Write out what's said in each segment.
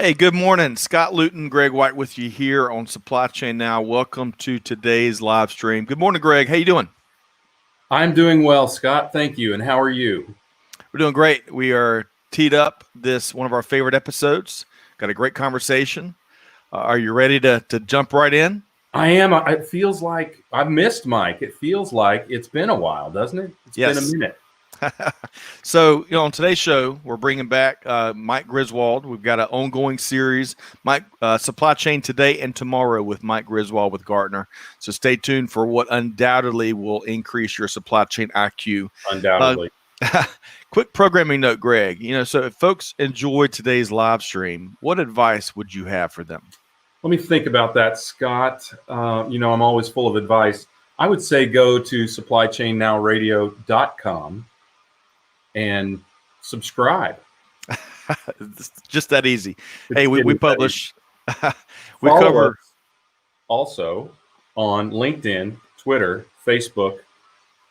Hey, good morning. Scott Luton, Greg White with you here on Supply Chain Now. Welcome to today's live stream. Good morning, Greg. How you doing? I'm doing well, Scott. Thank you. And how are you? We're doing great. We are teed up this one of our favorite episodes. Got a great conversation. Are you ready to jump right in? I am. It feels like I've missed Mike. It feels like it's been a while, doesn't it? It's been a minute. So, on today's show, we're bringing back Mike Griswold. We've got an ongoing series, Supply Chain Today and Tomorrow with Mike Griswold with Gartner. So stay tuned for what undoubtedly will increase your supply chain IQ. Undoubtedly. Quick programming note, Greg. So if folks enjoyed today's live stream, what advice would you have for them? Let me think about that, Scott. I'm always full of advice. I would say go to supplychainnowradio.com and subscribe. Just that easy. Hey, we publish. We Follow cover us also on LinkedIn, Twitter, Facebook,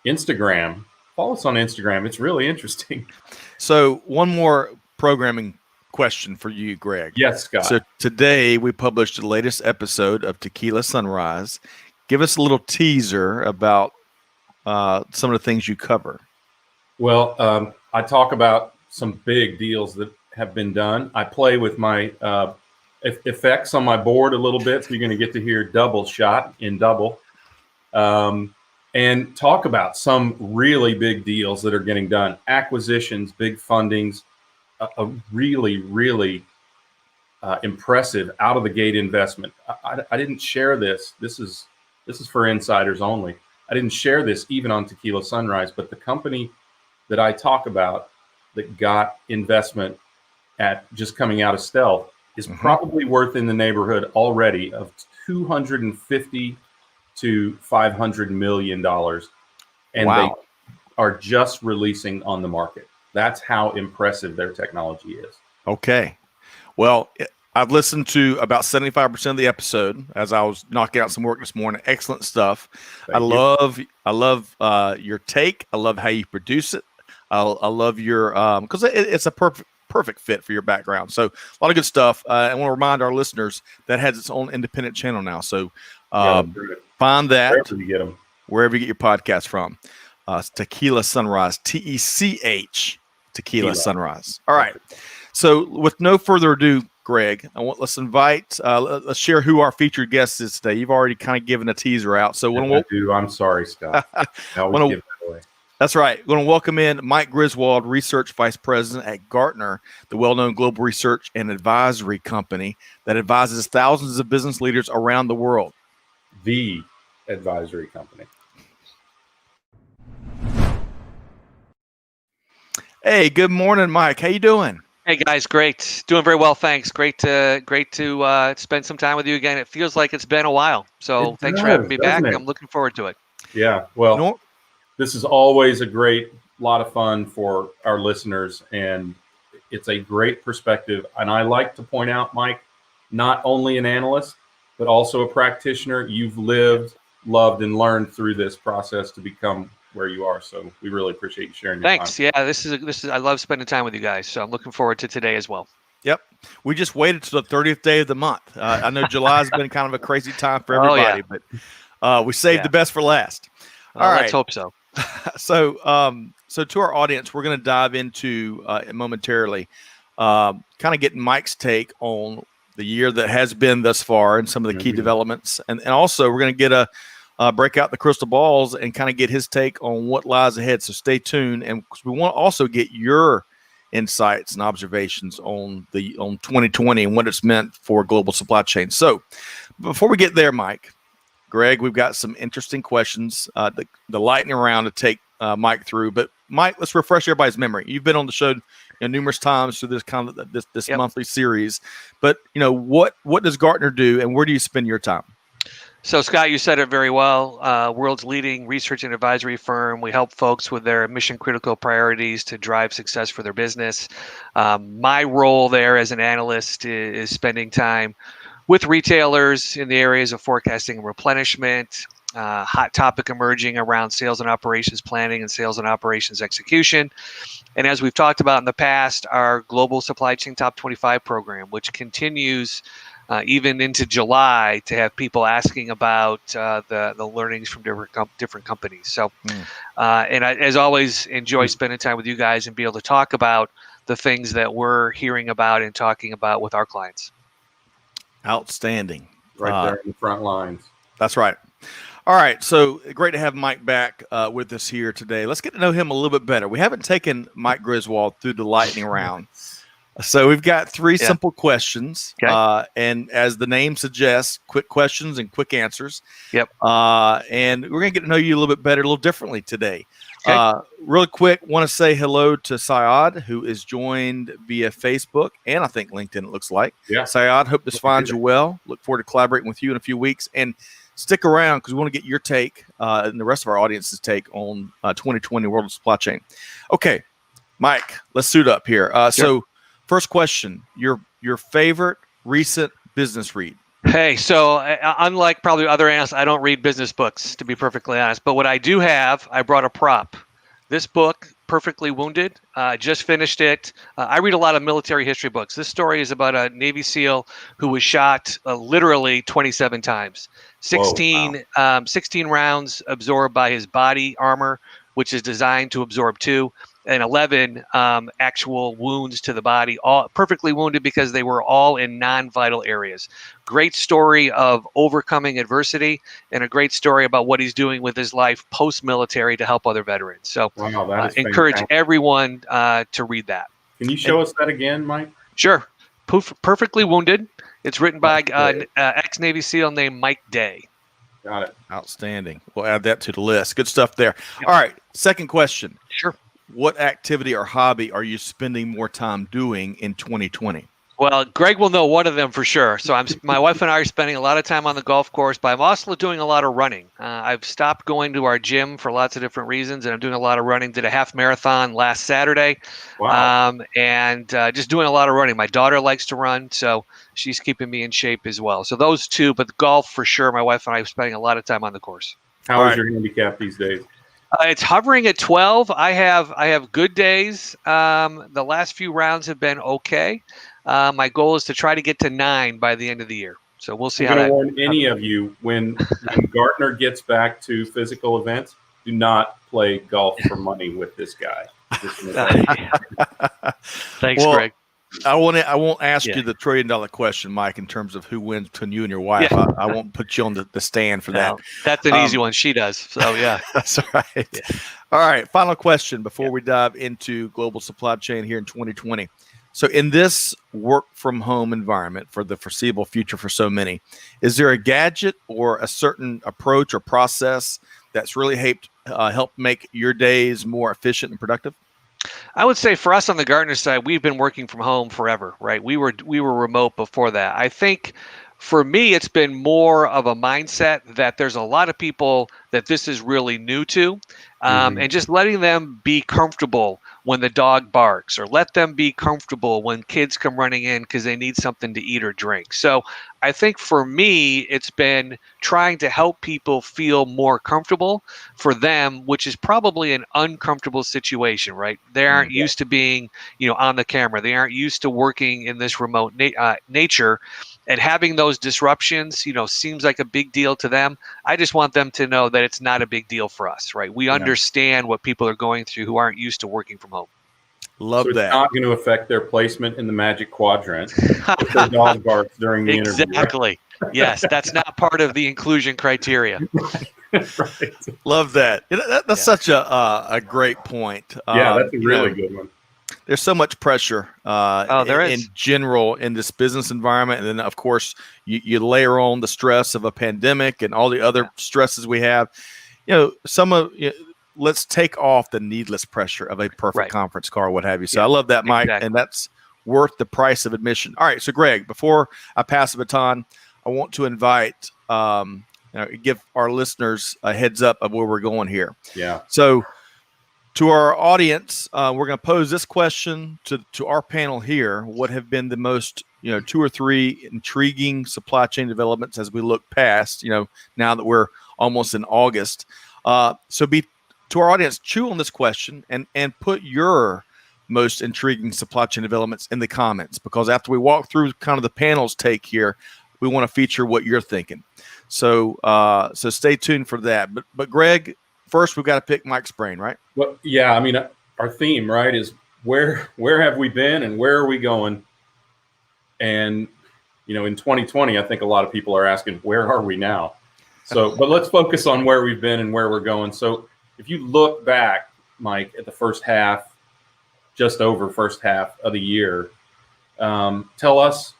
Instagram. Follow us on Instagram. It's really interesting. So one more programming question for you, Greg. Yes, Scott. So today we published the latest episode of Tequila Sunrise. Give us a little teaser about some of the things you cover. Well, I talk about some big deals that have been done. I play with my effects on my board a little bit, so you're going to get to hear double shot in double, and talk about some really big deals that are getting done. Acquisitions, big fundings, a really, really impressive out-of-the-gate investment. I didn't share this. This is for insiders only. I didn't share this even on Tequila Sunrise, but the company that I talk about that got investment at just coming out of stealth is probably worth in the neighborhood already of $250 to $500 million. And They are just releasing on the market. That's how impressive their technology is. Okay. Well, I've listened to about 75% of the episode as I was knocking out some work this morning. Excellent stuff. I love your take. I love how you produce it. I love your because it's a perfect fit for your background. So a lot of good stuff. I want to remind our listeners that has its own independent channel now. So find that wherever you get your podcast from. Tequila Sunrise, TECH, Tequila Sunrise. All right. So with no further ado, Greg, let's let's share who our featured guest is today. You've already kind of given a teaser out. So I'm sorry, Scott. I always give that away. That's right. We're going to welcome in Mike Griswold, Research Vice President at Gartner, the well-known global research and advisory company that advises thousands of business leaders around the world. The advisory company. Hey, good morning, Mike. How you doing? Hey guys, great. Doing very well, thanks. Great to spend some time with you again. It feels like it's been a while. So thanks for having me back. I'm looking forward to it. Yeah. Well, this is always a lot of fun for our listeners, and it's a great perspective. And I like to point out, Mike, not only an analyst, but also a practitioner. You've lived, loved, and learned through this process to become where you are. So we really appreciate you sharing your Thanks. time. Yeah, this is I love spending time with you guys. So I'm looking forward to today as well. Yep. We just waited till the 30th day of the month. I know July's been kind of a crazy time for everybody, but we saved the best for last. All right. Let's hope so. So to our audience, we're going to dive into momentarily, kind of getting Mike's take on the year that has been thus far and some of the key developments. And also we're going to get break out the crystal balls and kind of get his take on what lies ahead. So stay tuned. And we want to also get your insights and observations on 2020 and what it's meant for global supply chain. So before we get there, Mike, Greg, we've got some interesting questions, the lightning round to take Mike through. But Mike, let's refresh everybody's memory. You've been on the show numerous times through this kind of this monthly series. But what does Gartner do, and where do you spend your time? So Scott, you said it very well. World's leading research and advisory firm. We help folks with their mission critical priorities to drive success for their business. My role there as an analyst is spending time with retailers in the areas of forecasting and replenishment, hot topic emerging around sales and operations planning and sales and operations execution. And as we've talked about in the past, our Global Supply Chain Top 25 program, which continues even into July to have people asking about the learnings from different companies. So, and I, as always, enjoy spending time with you guys and be able to talk about the things that we're hearing about and talking about with our clients. Outstanding. Right there in the front lines. That's right. All right. So great to have Mike back with us here today. Let's get to know him a little bit better. We haven't taken Mike Griswold through the lightning round. So we've got three simple questions. Okay. And as the name suggests, quick questions and quick answers. Yep. And we're going to get to know you a little bit better, a little differently today. Okay. Really quick, want to say hello to Syed, who is joined via Facebook and I think LinkedIn, it looks like. Yeah. Syed, hope this finds you well. Look forward to collaborating with you in a few weeks. And stick around because we want to get your take and the rest of our audience's take on 2020 World of Supply Chain. Okay, Mike, let's suit up here. So first question, your favorite recent business read? Hey, so unlike probably other analysts, I don't read business books, to be perfectly honest. But what I do have, I brought a prop. This book, Perfectly Wounded, just finished it. I read a lot of military history books. This story is about a Navy SEAL who was shot literally 27 times. 16 rounds absorbed by his body armor, which is designed to absorb 2, and 11 actual wounds to the body, all perfectly wounded because they were all in non-vital areas. Great story of overcoming adversity and a great story about what he's doing with his life post-military to help other veterans. So encourage everyone to read that. Can you show us that again, Mike? Sure. Perfectly Wounded. It's written by ex-Navy SEAL named Mike Day. Got it. Outstanding. We'll add that to the list. Good stuff there. Yep. All right. Second question. Sure. What activity or hobby are you spending more time doing in 2020? Well, Greg will know one of them for sure. So my wife and I are spending a lot of time on the golf course, but I'm also doing a lot of running. I've stopped going to our gym for lots of different reasons, and I'm doing a lot of running. Did a half marathon last Saturday. Wow. And just doing a lot of running. My daughter likes to run, so she's keeping me in shape as well. So those two, but golf for sure. My wife and I are spending a lot of time on the course. How is your handicap these days? It's hovering at 12. I have good days. The last few rounds have been okay. My goal is to try to get to 9 by the end of the year. So we'll see how that. I'm going to warn any of you when Gartner gets back to physical events, do not play golf for money with this guy. Thanks, Greg. I won't ask you the $1 trillion question, Mike, in terms of who wins between you and your wife. Yeah. I won't put you on the stand for that. That's an easy one. She does. So, yeah. That's right. Yeah. All right. Final question before we dive into global supply chain here in 2020. So in this work from home environment for the foreseeable future for so many, is there a gadget or a certain approach or process that's really helped make your days more efficient and productive? I would say for us on the Gartner side, we've been working from home forever, right? We were remote before that. I think for me, it's been more of a mindset that there's a lot of people that this is really new to, and just letting them be comfortable when the dog barks, or let them be comfortable when kids come running in because they need something to eat or drink. So I think for me, it's been trying to help people feel more comfortable for them, which is probably an uncomfortable situation, right? They aren't used to being, on the camera. They aren't used to working in this remote nature. And having those disruptions, seems like a big deal to them. I just want them to know that it's not a big deal for us, right? We understand what people are going through who aren't used to working from home. Love that. It's not going to affect their placement in the Magic Quadrant if their dog barks during the interview. Exactly. Right? Yes, that's not part of the inclusion criteria. Right. Love that. That's such a great point. Yeah, that's a really good one. There's so much pressure in general in this business environment. And then, of course, you layer on the stress of a pandemic and all the other stresses we have. Let's take off the needless pressure of a perfect conference call or what have you. So I love that, Mike, and that's worth the price of admission. All right, so Greg, before I pass the baton, I want to invite, give our listeners a heads up of where we're going here. Yeah. So To our audience, we're going to pose this question to our panel here. What have been the most, 2 or 3 intriguing supply chain developments as we look past, now that we're almost in August? To our audience, chew on this question and put your most intriguing supply chain developments in the comments, because after we walk through kind of the panel's take here, we want to feature what you're thinking. So stay tuned for that. But Greg, first we've got to pick Mike's brain, right? Well, yeah. I mean, our theme, right, is where have we been and where are we going? And in 2020, I think a lot of people are asking, where are we now? So, but let's focus on where we've been and where we're going. So, if you look back, Mike, at the first half, just over first half of the year, tell us,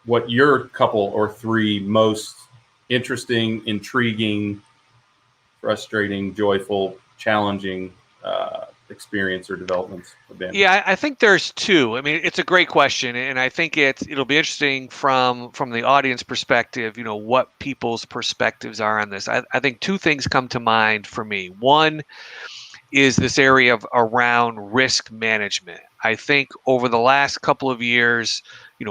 what your couple or 3 most interesting, intriguing, frustrating, joyful, challenging experience or developments have been. Yeah, I think there's 2. I mean, it's a great question, and I think it'll be interesting from the audience perspective, what people's perspectives are on this. I think 2 things come to mind for me. One is this area of around risk management. I think over the last couple of years,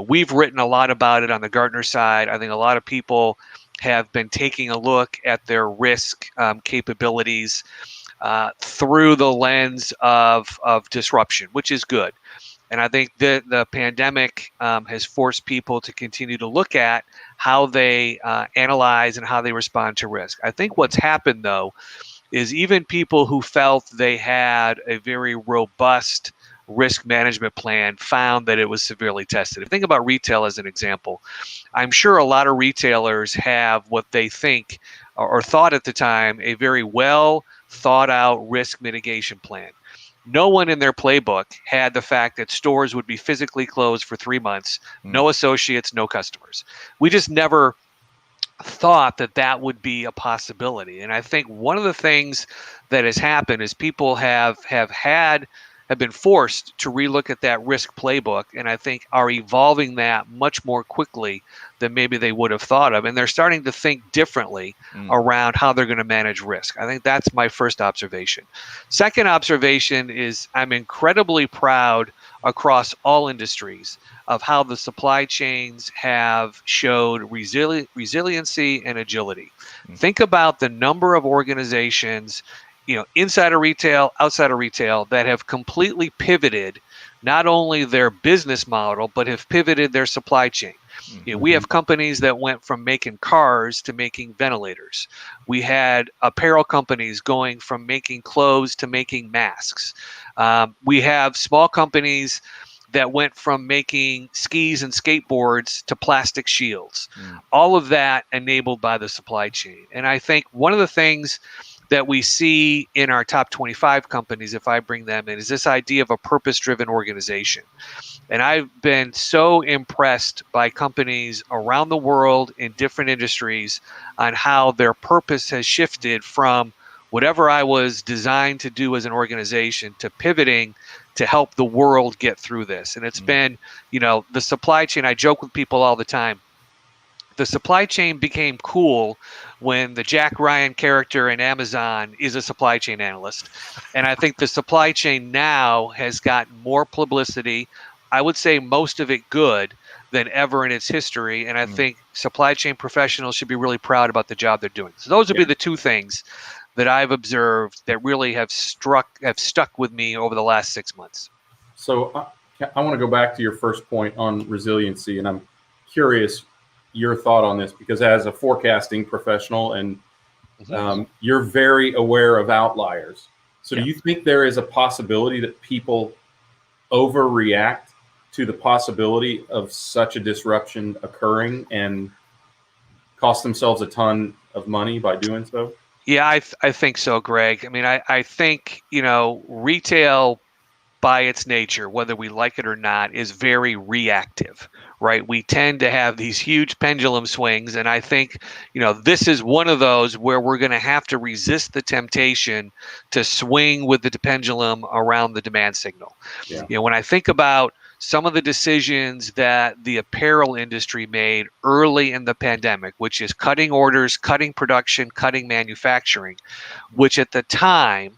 we've written a lot about it on the Gartner side. I think a lot of people have been taking a look at their risk capabilities through the lens of disruption, which is good. And I think the pandemic has forced people to continue to look at how they analyze and how they respond to risk. I think what's happened, though, is even people who felt they had a very robust risk management plan found that it was severely tested. If you think about retail as an example, I'm sure a lot of retailers have what they think or thought at the time a very well thought out risk mitigation plan. No one in their playbook had the fact that stores would be physically closed for 3 months, no associates, no customers. We just never thought that would be a possibility. And I think one of the things that has happened is people have been forced to relook at that risk playbook, and I think are evolving that much more quickly than maybe they would have thought of. And they're starting to think differently around how they're going to manage risk. I think that's my first observation. Second observation is I'm incredibly proud across all industries of how the supply chains have showed resiliency and agility. Think about the number of organizations, inside of retail, outside of retail, that have completely pivoted not only their business model, but have pivoted their supply chain. We have companies that went from making cars to making ventilators. We had apparel companies going from making clothes to making masks. We have small companies that went from making skis and skateboards to plastic shields. All of that enabled by the supply chain. And I think one of the things that we see in our top 25 companies, if I bring them in, is this idea of a purpose-driven organization. And I've been so impressed by companies around the world in different industries on how their purpose has shifted from whatever I was designed to do as an organization to pivoting to help the world get through this. And it's been, the supply chain, I joke with people all the time, the supply chain became cool when the Jack Ryan character in Amazon is a supply chain analyst. And I think the supply chain now has gotten more publicity, I would say most of it good, than ever in its history. And I think supply chain professionals should be really proud about the job they're doing. So those would be the 2 things that I've observed that really have stuck with me over the last 6 months. So I want to go back to your first point on resiliency, and I'm curious your thought on this, because as a forecasting professional and you're very aware of outliers. So do you think there is a possibility that people overreact to the possibility of such a disruption occurring and cost themselves a ton of money by doing so? Yeah, I think so, Greg. I mean, I think, retail by its nature, whether we like it or not, is very reactive, right? We tend to have these huge pendulum swings. And I think, this is one of those where we're going to have to resist the temptation to swing with the pendulum around the demand signal. Yeah. When I think about some of the decisions that the apparel industry made early in the pandemic, which is cutting orders, cutting production, cutting manufacturing, which at the time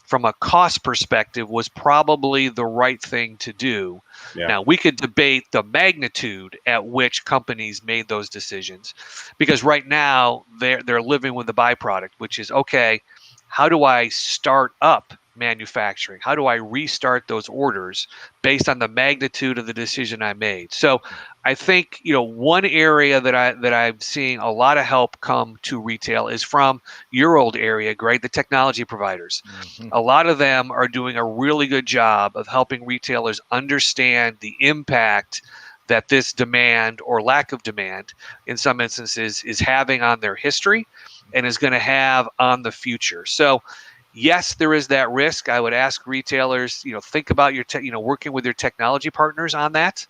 from a cost perspective was probably the right thing to do. Yeah. Now, we could debate the magnitude at which companies made those decisions, because right now they're living with the byproduct, which is, okay, how do I start up manufacturing? How do I restart those orders based on the magnitude of the decision I made? So I think, one area that I'm seeing a lot of help come to retail is from your old area, Greg, the technology providers. Mm-hmm. A lot of them are doing a really good job of helping retailers understand the impact that this demand or lack of demand in some instances is having on their history and is going to have on the future. So yes, there is that risk. I would ask retailers, think about your, working with your technology partners on that.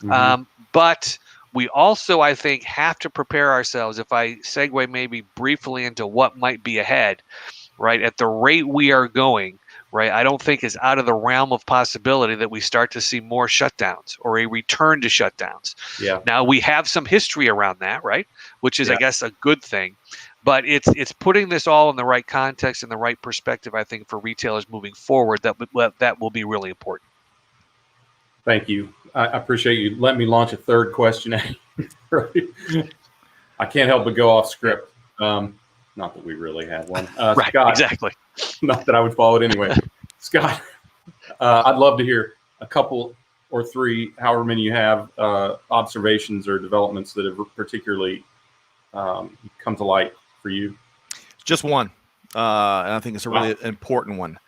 Mhm. But we also, I think, have to prepare ourselves. If I segue maybe briefly into what might be ahead, right? At the rate we are going, right? I don't think it's out of the realm of possibility that we start to see more shutdowns or a return to shutdowns. Yeah. Now, we have some history around that, right? Which is, Yeah. I guess, a good thing. But it's putting this all in the right context and the right perspective, I think, for retailers moving forward. That will be really important. Thank you. I appreciate you. Let me launch a third question. Right? I can't help but go off script. Not that we really have one. Right, Scott, exactly. not that I would follow it anyway. Scott, I'd love to hear a couple or three, however many you have, observations or developments that have particularly come to light for you. Just one, and I think it's a really important one.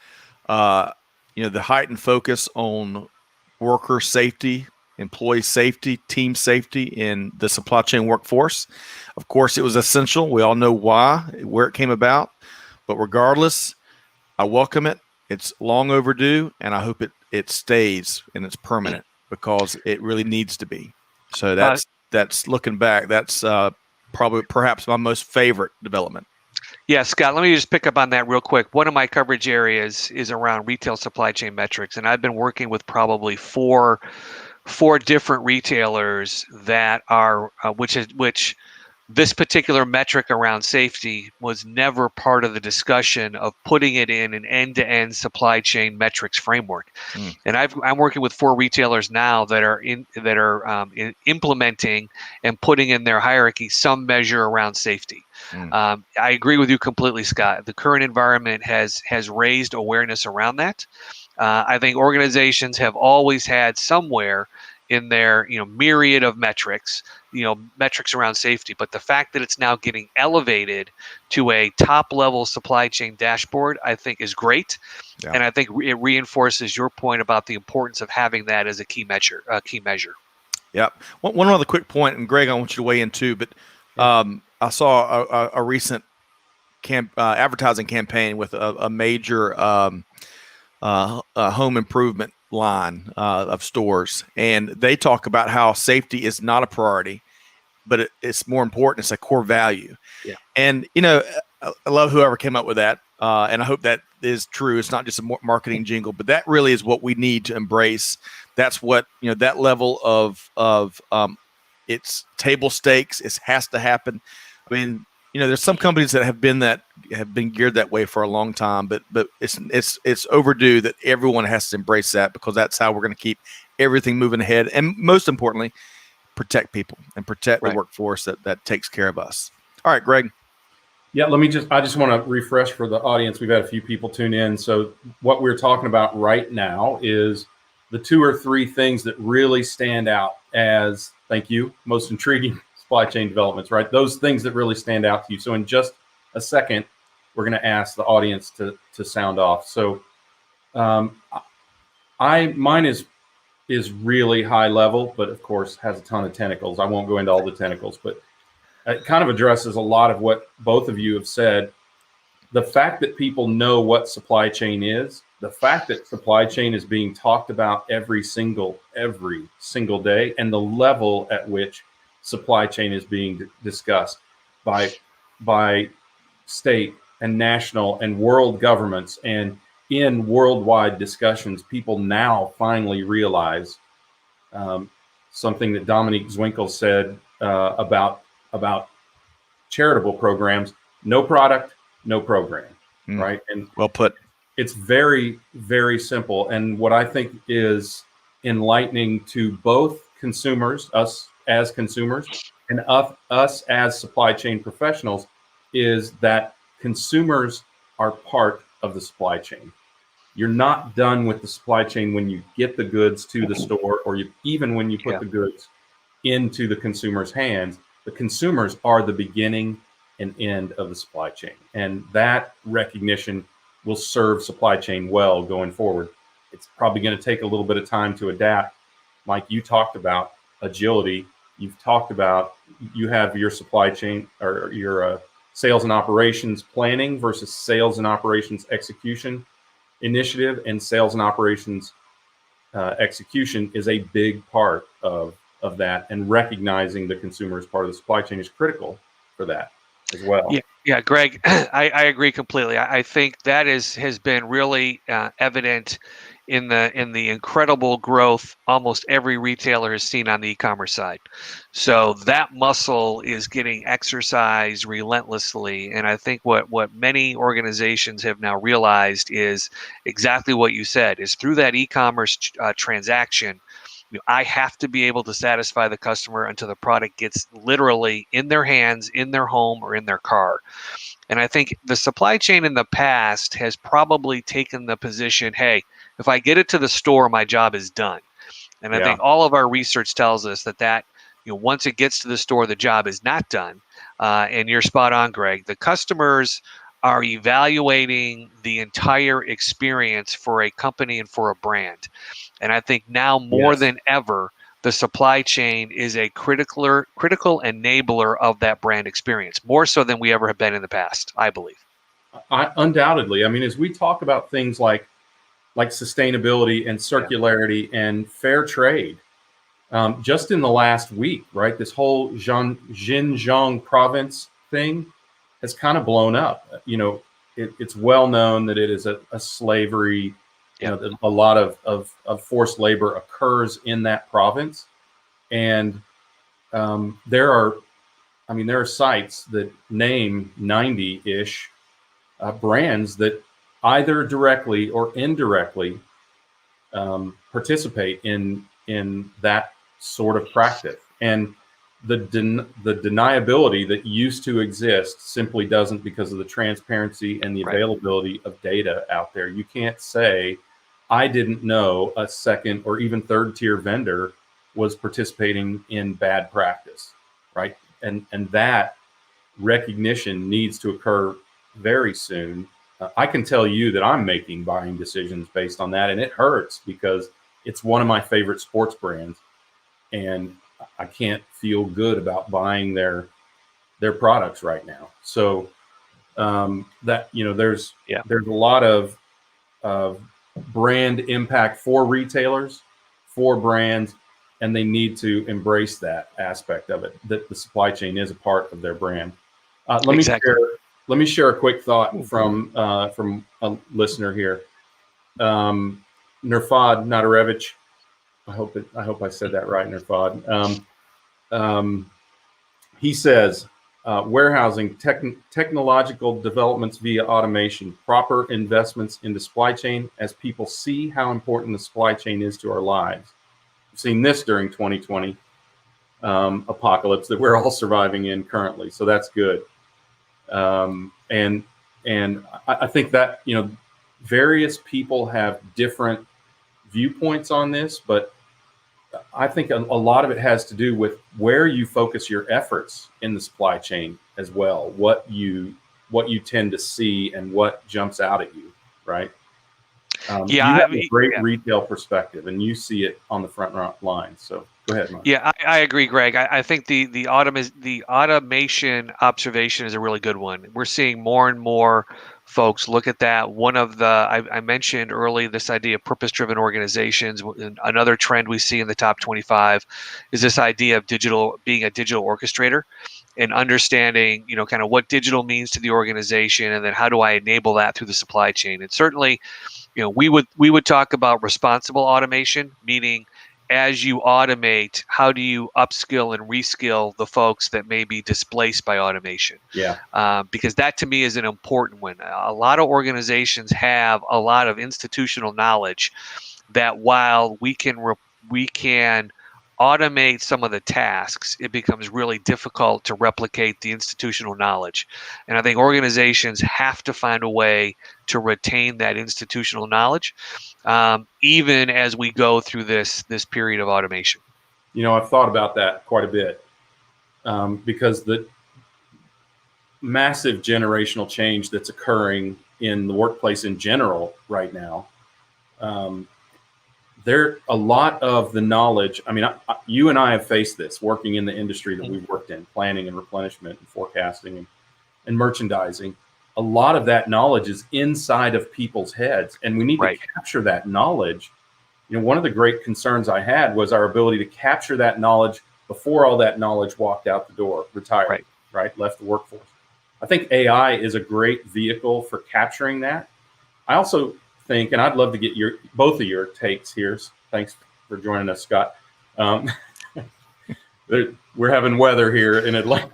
The heightened focus on worker safety, employee safety, team safety in the supply chain workforce. Of course, it was essential. We all know why, where it came about. But regardless, I welcome it. It's long overdue, and I hope it stays and it's permanent, because it really needs to be. So that's looking back. That's perhaps my most favorite development. Yeah, Scott, let me just pick up on that real quick. One of my coverage areas is around retail supply chain metrics, and I've been working with probably four different retailers that are which this particular metric around safety was never part of the discussion of putting it in an end-to-end supply chain metrics framework. And I'm working with 4 retailers now that are implementing and putting in their hierarchy some measure around safety. I agree with you completely, Scott. The current environment has raised awareness around that. I think organizations have always had somewhere in their myriad of metrics, metrics around safety, but the fact that it's now getting elevated to a top level supply chain dashboard, I think is great. Yeah. And I think it reinforces your point about the importance of having that as a key measure. Yeah. One other quick point, and Greg, I want you to weigh in too, but I saw a recent advertising campaign with a major home improvement line of stores, and they talk about how safety is not a priority, but it's more important. It's a core value. Yeah. And I love whoever came up with that, and I hope that is true. It's not just a marketing jingle, but that really is what we need to embrace. That's what that level of it's table stakes. It has to happen. I mean, there's some companies that have been geared that way for a long time, but it's overdue that everyone has to embrace that, because that's how we're going to keep everything moving ahead, and most importantly, protect people and protect the workforce that takes care of us. All right, Greg. Yeah, I just want to refresh for the audience. We've had a few people tune in. So what we're talking about right now is the 2 or 3 things that really stand out as, thank you, most intriguing supply chain developments, right? Those things that really stand out to you. So in just a second, we're going to ask the audience to sound off. So mine is really high level, but of course has a ton of tentacles. I won't go into all the tentacles, but it kind of addresses a lot of what both of you have said. The fact that people know what supply chain is, the fact that supply chain is being talked about every single day, and the level at which supply chain is being discussed by state and national and world governments, and in worldwide discussions, people now finally realize something that Dominique Zwinkel said about charitable programs: no product, no program. Right? And well put. It's very, very simple. And what I think is enlightening to both consumers, us as consumers, and us as supply chain professionals, is that consumers are part of the supply chain. You're not done with the supply chain when you get the goods to the store, or even when you put the goods into the consumer's hands. The consumers are the beginning and end of the supply chain. And that recognition will serve supply chain well going forward. It's probably going to take a little bit of time to adapt. Mike, you talked about agility. You've talked about, you have your supply chain or your sales and operations planning versus sales and operations execution initiative, and sales and operations execution is a big part of that, and recognizing the consumer as part of the supply chain is critical for that as well. Yeah, Greg, I agree completely. I think that has been really evident in the incredible growth almost every retailer has seen on the e-commerce side. So that muscle is getting exercised relentlessly, and I think what many organizations have now realized is exactly what you said, is through that e-commerce transaction, I have to be able to satisfy the customer until the product gets literally in their hands, in their home, or in their car. And I think the supply chain in the past has probably taken the position, hey, if I get it to the store, my job is done. And I think all of our research tells us that once it gets to the store, the job is not done. And you're spot on, Greg. The customers are evaluating the entire experience for a company and for a brand. And I think now more than ever, the supply chain is a critical enabler of that brand experience, more so than we ever have been in the past, I believe. Undoubtedly. I mean, as we talk about things like sustainability and circularity and fair trade, just in the last week, right, this whole Xinjiang province thing has kind of blown up. It's well known that it is a slavery. A lot of forced labor occurs in that province, and there are sites that name 90-ish brands that either directly or indirectly participate in that sort of practice. And the deniability that used to exist simply doesn't, because of the transparency and the availability of data out there. You can't say, I didn't know a second or even third tier vendor was participating in bad practice, right? And that recognition needs to occur very soon. I can tell you that I'm making buying decisions based on that, and it hurts because it's one of my favorite sports brands, and I can't feel good about buying their products right now. So there's a lot of brand impact for retailers, for brands, and they need to embrace that aspect of it, that the supply chain is a part of their brand. Let me share a quick thought from a listener here. Nerfad Nadarevich, I hope I said that right, Nerfad. He says, warehousing, technological developments via automation, proper investments into supply chain as people see how important the supply chain is to our lives. We've seen this during 2020 apocalypse that we're all surviving in currently, so that's good. And I think that various people have different viewpoints on this, but I think a lot of it has to do with where you focus your efforts in the supply chain as well, what you tend to see and what jumps out at you, right? You have a great retail perspective, and you see it on the front line. So go ahead, Mike. Yeah, I agree, Greg. I think the automation observation is a really good one. We're seeing more and more folks look at that. One of I mentioned early this idea of purpose-driven organizations. Another trend we see in the top 25 is this idea of being a digital orchestrator, and understanding kind of what digital means to the organization, and then how do I enable that through the supply chain. And certainly, we would talk about responsible automation, meaning as you automate, how do you upskill and reskill the folks that may be displaced by automation? Yeah. Because that to me is an important one. A lot of organizations have a lot of institutional knowledge that while we can automate some of the tasks, it becomes really difficult to replicate the institutional knowledge. And I think organizations have to find a way to retain that institutional knowledge, even as we go through this period of automation. I've thought about that quite a bit, because the massive generational change that's occurring in the workplace in general right now, there a lot of the knowledge. I mean, you and I have faced this working in the industry that we've worked in, planning and replenishment and forecasting and merchandising. A lot of that knowledge is inside of people's heads, and we need to capture that knowledge. One of the great concerns I had was our ability to capture that knowledge before all that knowledge walked out the door, retired, left the workforce. I think AI is a great vehicle for capturing that. I also think, and I'd love to get both of your takes here. Thanks for joining us, Scott. We're having weather here in Atlanta.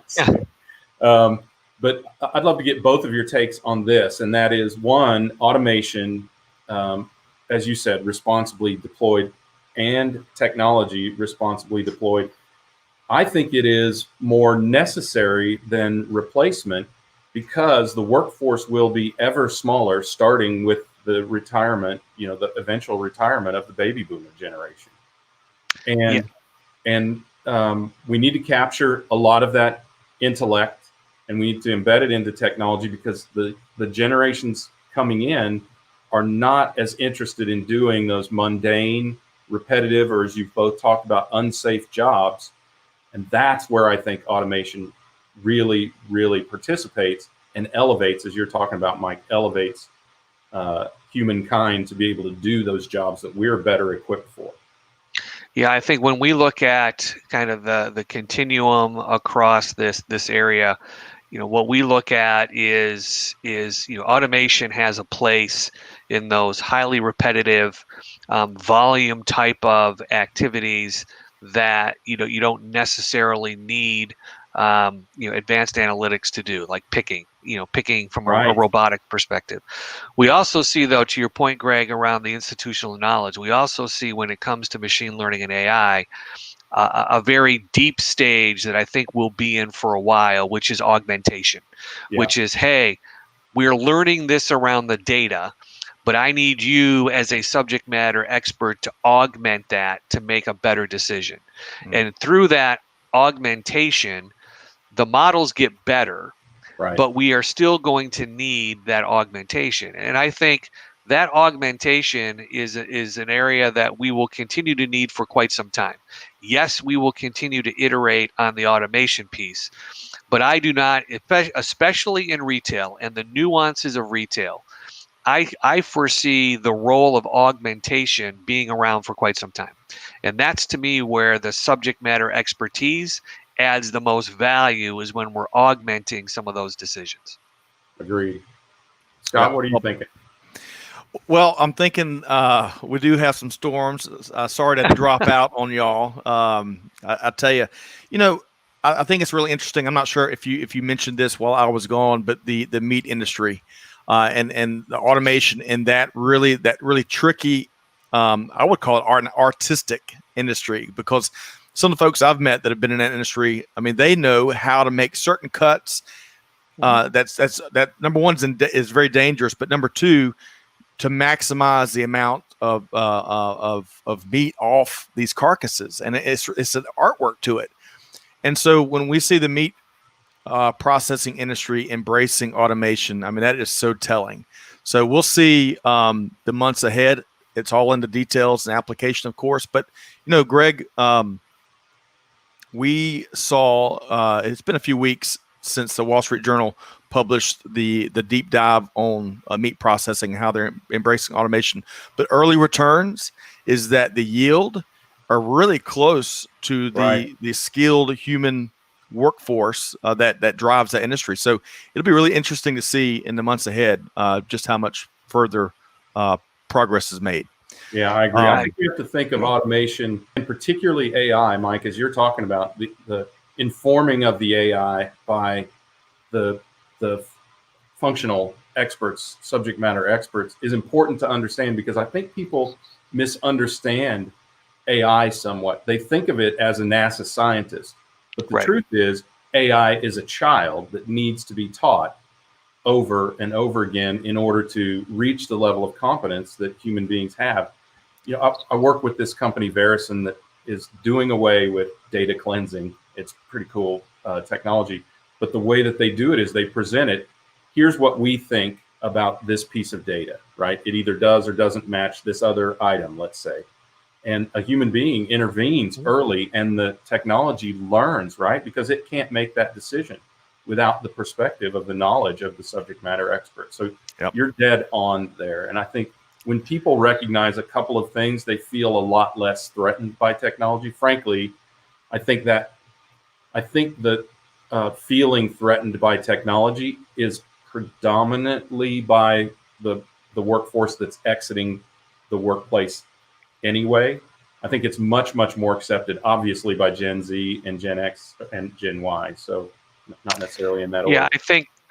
But I'd love to get both of your takes on this, and that is, one, automation, as you said, responsibly deployed, and technology responsibly deployed. I think it is more necessary than replacement, because the workforce will be ever smaller, starting with the retirement, the eventual retirement of the baby boomer generation. And we need to capture a lot of that intellect, and we need to embed it into technology, because the generations coming in are not as interested in doing those mundane, repetitive, or as you've both talked about, unsafe jobs. And that's where I think automation really, really participates and elevates, as you're talking about, Mike, elevates humankind to be able to do those jobs that we're better equipped for. Yeah, I think when we look at kind of the continuum across this area, what we look at is automation has a place in those highly repetitive, volume type of activities that you don't necessarily need advanced analytics to do, like picking from a robotic perspective. We also see, though, to your point, Greg, around the institutional knowledge, we also see, when it comes to machine learning and AI, a very deep stage that I think we'll be in for a while, which is augmentation, which is, hey, we're learning this around the data, but I need you as a subject matter expert to augment that to make a better decision. And through that augmentation, the models get better, but we are still going to need that augmentation. And I think that augmentation is an area that we will continue to need for quite some time. Yes, we will continue to iterate on the automation piece, but I do not, especially in retail and the nuances of retail, I foresee the role of augmentation being around for quite some time. And that's, to me, where the subject matter expertise adds the most value, is when we're augmenting some of those decisions. Agreed. Scott, what are you thinking? Well, I'm thinking we do have some storms. Sorry to drop out on y'all. I tell you, I think it's really interesting. I'm not sure if you mentioned this while I was gone, but the meat industry and the automation in that really tricky, I would call it an artistic industry, because some of the folks I've met that have been in that industry, I mean, they know how to make certain cuts. That number one is very dangerous, but number two, to maximize the amount of meat off these carcasses, and it's an artwork to it. And so when we see the meat processing industry embracing automation, I mean, that is so telling. So we'll see the months ahead. It's all in the details and application, of course. But Greg, we saw it's been a few weeks since the Wall Street Journal published the deep dive on meat processing and how they're embracing automation. But early returns is that the yield are really close to the skilled human workforce that drives that industry. So it'll be really interesting to see in the months ahead just how much further progress is made. Yeah, I agree. I think we have to think of automation, and particularly AI, Mike, as you're talking about the informing of the AI by the functional experts, subject matter experts, is important to understand, because I think people misunderstand AI somewhat. They think of it as a NASA scientist, but the truth is AI is a child that needs to be taught over and over again in order to reach the level of competence that human beings have. You know, I work with this company, Verison, that is doing away with data cleansing. It's pretty cool technology, but the way that they do it is they present it. Here's what we think about this piece of data, right? It either does or doesn't match this other item, let's say. And a human being intervenes early, and the technology learns, right? Because it can't make that decision without the perspective of the knowledge of the subject matter expert. So you're dead on there. And I think when people recognize a couple of things, they feel a lot less threatened by technology. Frankly, I think that feeling threatened by technology is predominantly by the workforce that's exiting the workplace anyway. I think it's much, much more accepted, obviously, by Gen Z and Gen X and Gen Y. So not necessarily in that order. Yeah,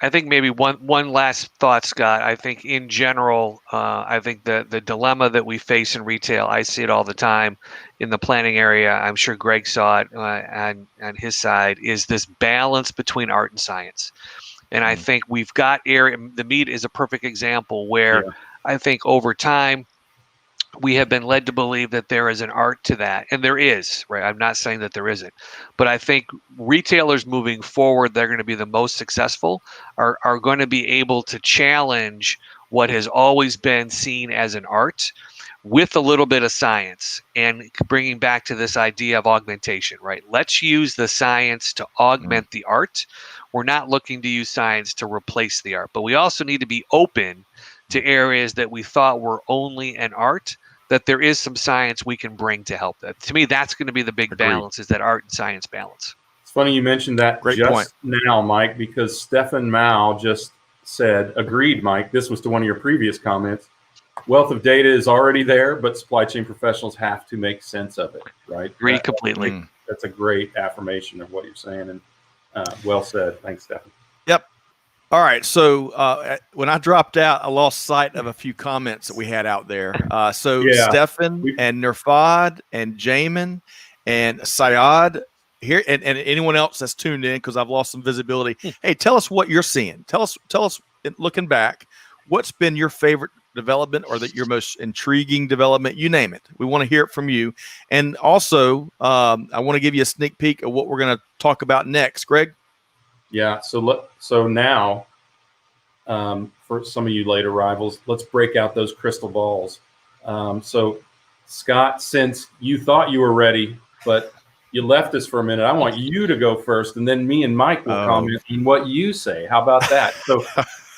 I think maybe one last thought, Scott. I think in general, I think the dilemma that we face in retail, I see it all the time in the planning area. I'm sure Greg saw it on his side, is this balance between art and science. And I think we've got the meat is a perfect example where I think over time we have been led to believe that there is an art to that, and there is, right? I'm not saying that there isn't, but I think retailers moving forward, they're going to be the most successful, are going to be able to challenge what has always been seen as an art with a little bit of science, and bringing back to this idea of augmentation, right? Let's use the science to augment the art. We're not looking to use science to replace the art, but we also need to be open to areas that we thought were only an art, that there is some science we can bring to help that. To me, that's going to be the big balance, is that art and science balance. It's funny you mentioned that now, Mike, because Stefan Mao just said, agreed, Mike, this was to one of your previous comments, wealth of data is already there, but supply chain professionals have to make sense of it, right? Agree completely. That's a great affirmation of what you're saying, and well said. Thanks, Stefan. Yep. All right. So when I dropped out, I lost sight of a few comments that we had out there. Stefan and Nirfad and Jamin and Syed here, and anyone else that's tuned in, because I've lost some visibility. Hey, tell us what you're seeing. Tell us, looking back, what's been your favorite development, or your most intriguing development? You name it. We want to hear it from you. And also, I want to give you a sneak peek of what we're going to talk about next. Greg? Yeah. So now, for some of you late arrivals, let's break out those crystal balls. So Scott, since you thought you were ready, but you left us for a minute, I want you to go first, and then me and Mike will comment on what you say. How about that?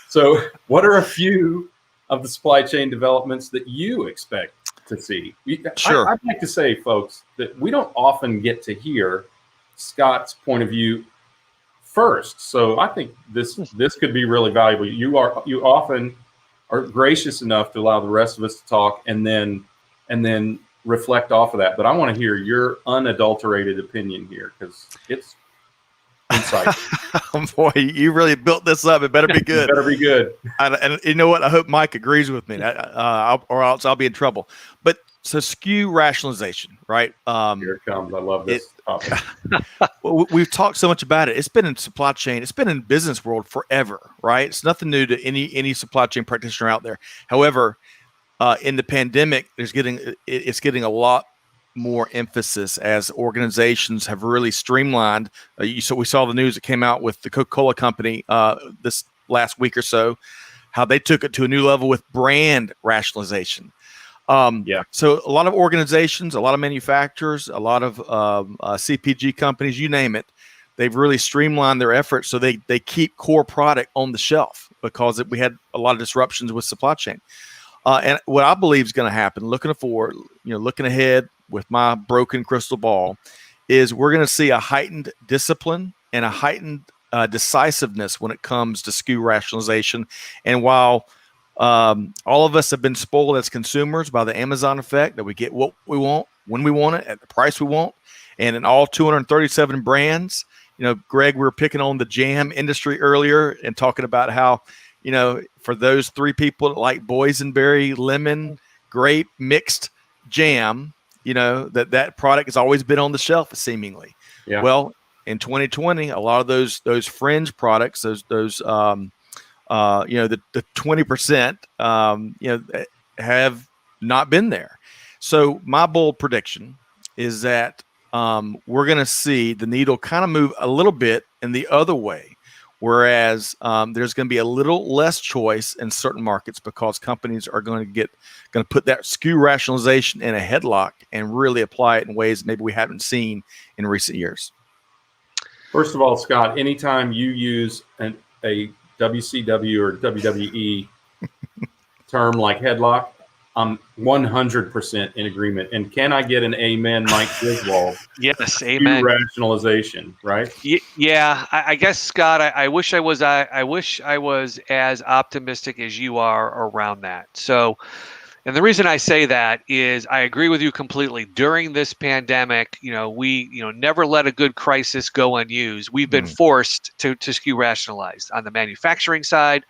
So what are a few of the supply chain developments that you expect to see? Sure. I'd like to say, folks, that we don't often get to hear Scott's point of view first. So I think this could be really valuable. You often are gracious enough to allow the rest of us to talk and then reflect off of that. But I want to hear your unadulterated opinion here, because it's insightful. Boy, you really built this up. It better be good. It better be good. And you know what? I hope Mike agrees with me, or else I'll be in trouble. But so SKU rationalization, right? Here it comes. I love this topic. We've talked so much about it. It's been in supply chain. It's been in business world forever, right? It's nothing new to any supply chain practitioner out there. However, in the pandemic, it's getting a lot more emphasis as organizations have really streamlined. So we saw the news that came out with the Coca-Cola company this last week or so, how they took it to a new level with brand rationalization. So a lot of organizations, a lot of manufacturers, a lot of CPG companies, you name it, they've really streamlined their efforts so they keep core product on the shelf, because we had a lot of disruptions with supply chain. And what I believe is going to happen, looking forward, looking ahead with my broken crystal ball, is we're going to see a heightened discipline and a heightened decisiveness when it comes to SKU rationalization. And while All of us have been spoiled as consumers by the Amazon effect, that we get what we want when we want it at the price we want, and in all 237 brands. Greg, we were picking on the jam industry earlier and talking about how, for those three people that like boysenberry, lemon, grape mixed jam, that product has always been on the shelf seemingly. Yeah. Well, in 2020, a lot of those fringe products, the 20%, have not been there. So my bold prediction is that we're going to see the needle kind of move a little bit in the other way, whereas there's going to be a little less choice in certain markets because companies are going to put that SKU rationalization in a headlock and really apply it in ways maybe we haven't seen in recent years. First of all, Scott, anytime you use a WCW or WWE term like headlock, I'm 100% in agreement. And can I get an amen, Mike Griswold? Yes, amen. Rationalization, right? Yeah, I guess, Scott, I wish I was as optimistic as you are around that. So, and the reason I say that is I agree with you completely. During this pandemic, we never let a good crisis go unused. We've been forced to SKU rationalize on the manufacturing side.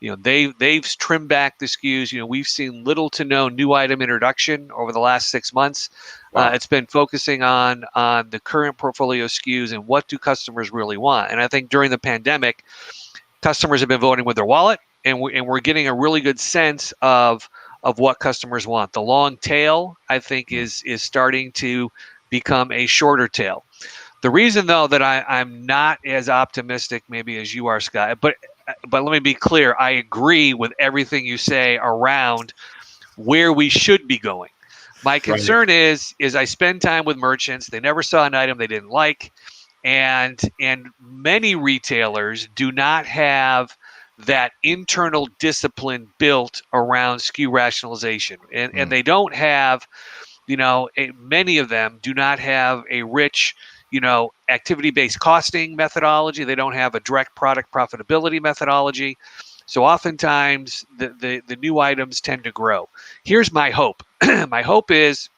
They've trimmed back the SKUs. We've seen little to no new item introduction over the last 6 months. Wow. It's been focusing on the current portfolio SKUs and what do customers really want. And I think during the pandemic, customers have been voting with their wallet, and we're getting a really good sense of what customers want. The long tail, I think, is starting to become a shorter tail. The reason, though, that I'm not as optimistic maybe as you are, Scott, but let me be clear. I agree with everything you say around where we should be going. My concern is I spend time with merchants. They never saw an item they didn't like, and many retailers do not have that internal discipline built around SKU rationalization, and they don't have, many of them do not have a rich, activity-based costing methodology. They don't have a direct product profitability methodology. So oftentimes the new items tend to grow. Here's my hope. My hope is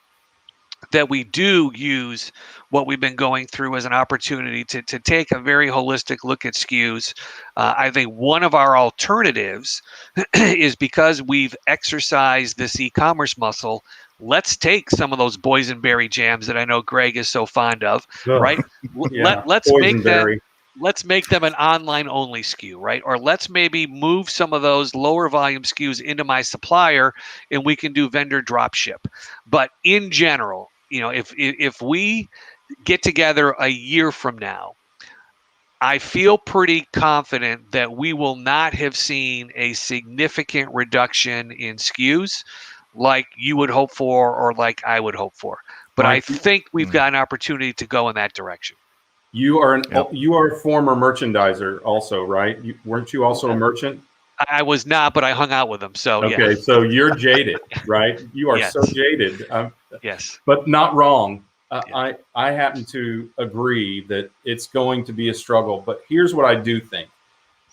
that we do use what we've been going through as an opportunity to take a very holistic look at SKUs. I think one of our alternatives is, because we've exercised this e-commerce muscle, let's take some of those boysenberry jams that I know Greg is so fond of, right? Yeah, Let's make them an online only SKU, right? Or let's maybe move some of those lower volume SKUs into my supplier, and we can do vendor drop ship. But in general, if we get together a year from now, I feel pretty confident that we will not have seen a significant reduction in SKUs like you would hope for or like I would hope for. But I think we've got an opportunity to go in that direction. You are a former merchandiser also, right? Weren't you also a merchant? I was not, but I hung out with them. So okay, yeah. So you're jaded, right? You are so jaded. Yes, but not wrong. Yeah. I happen to agree that it's going to be a struggle. But here's what I do think.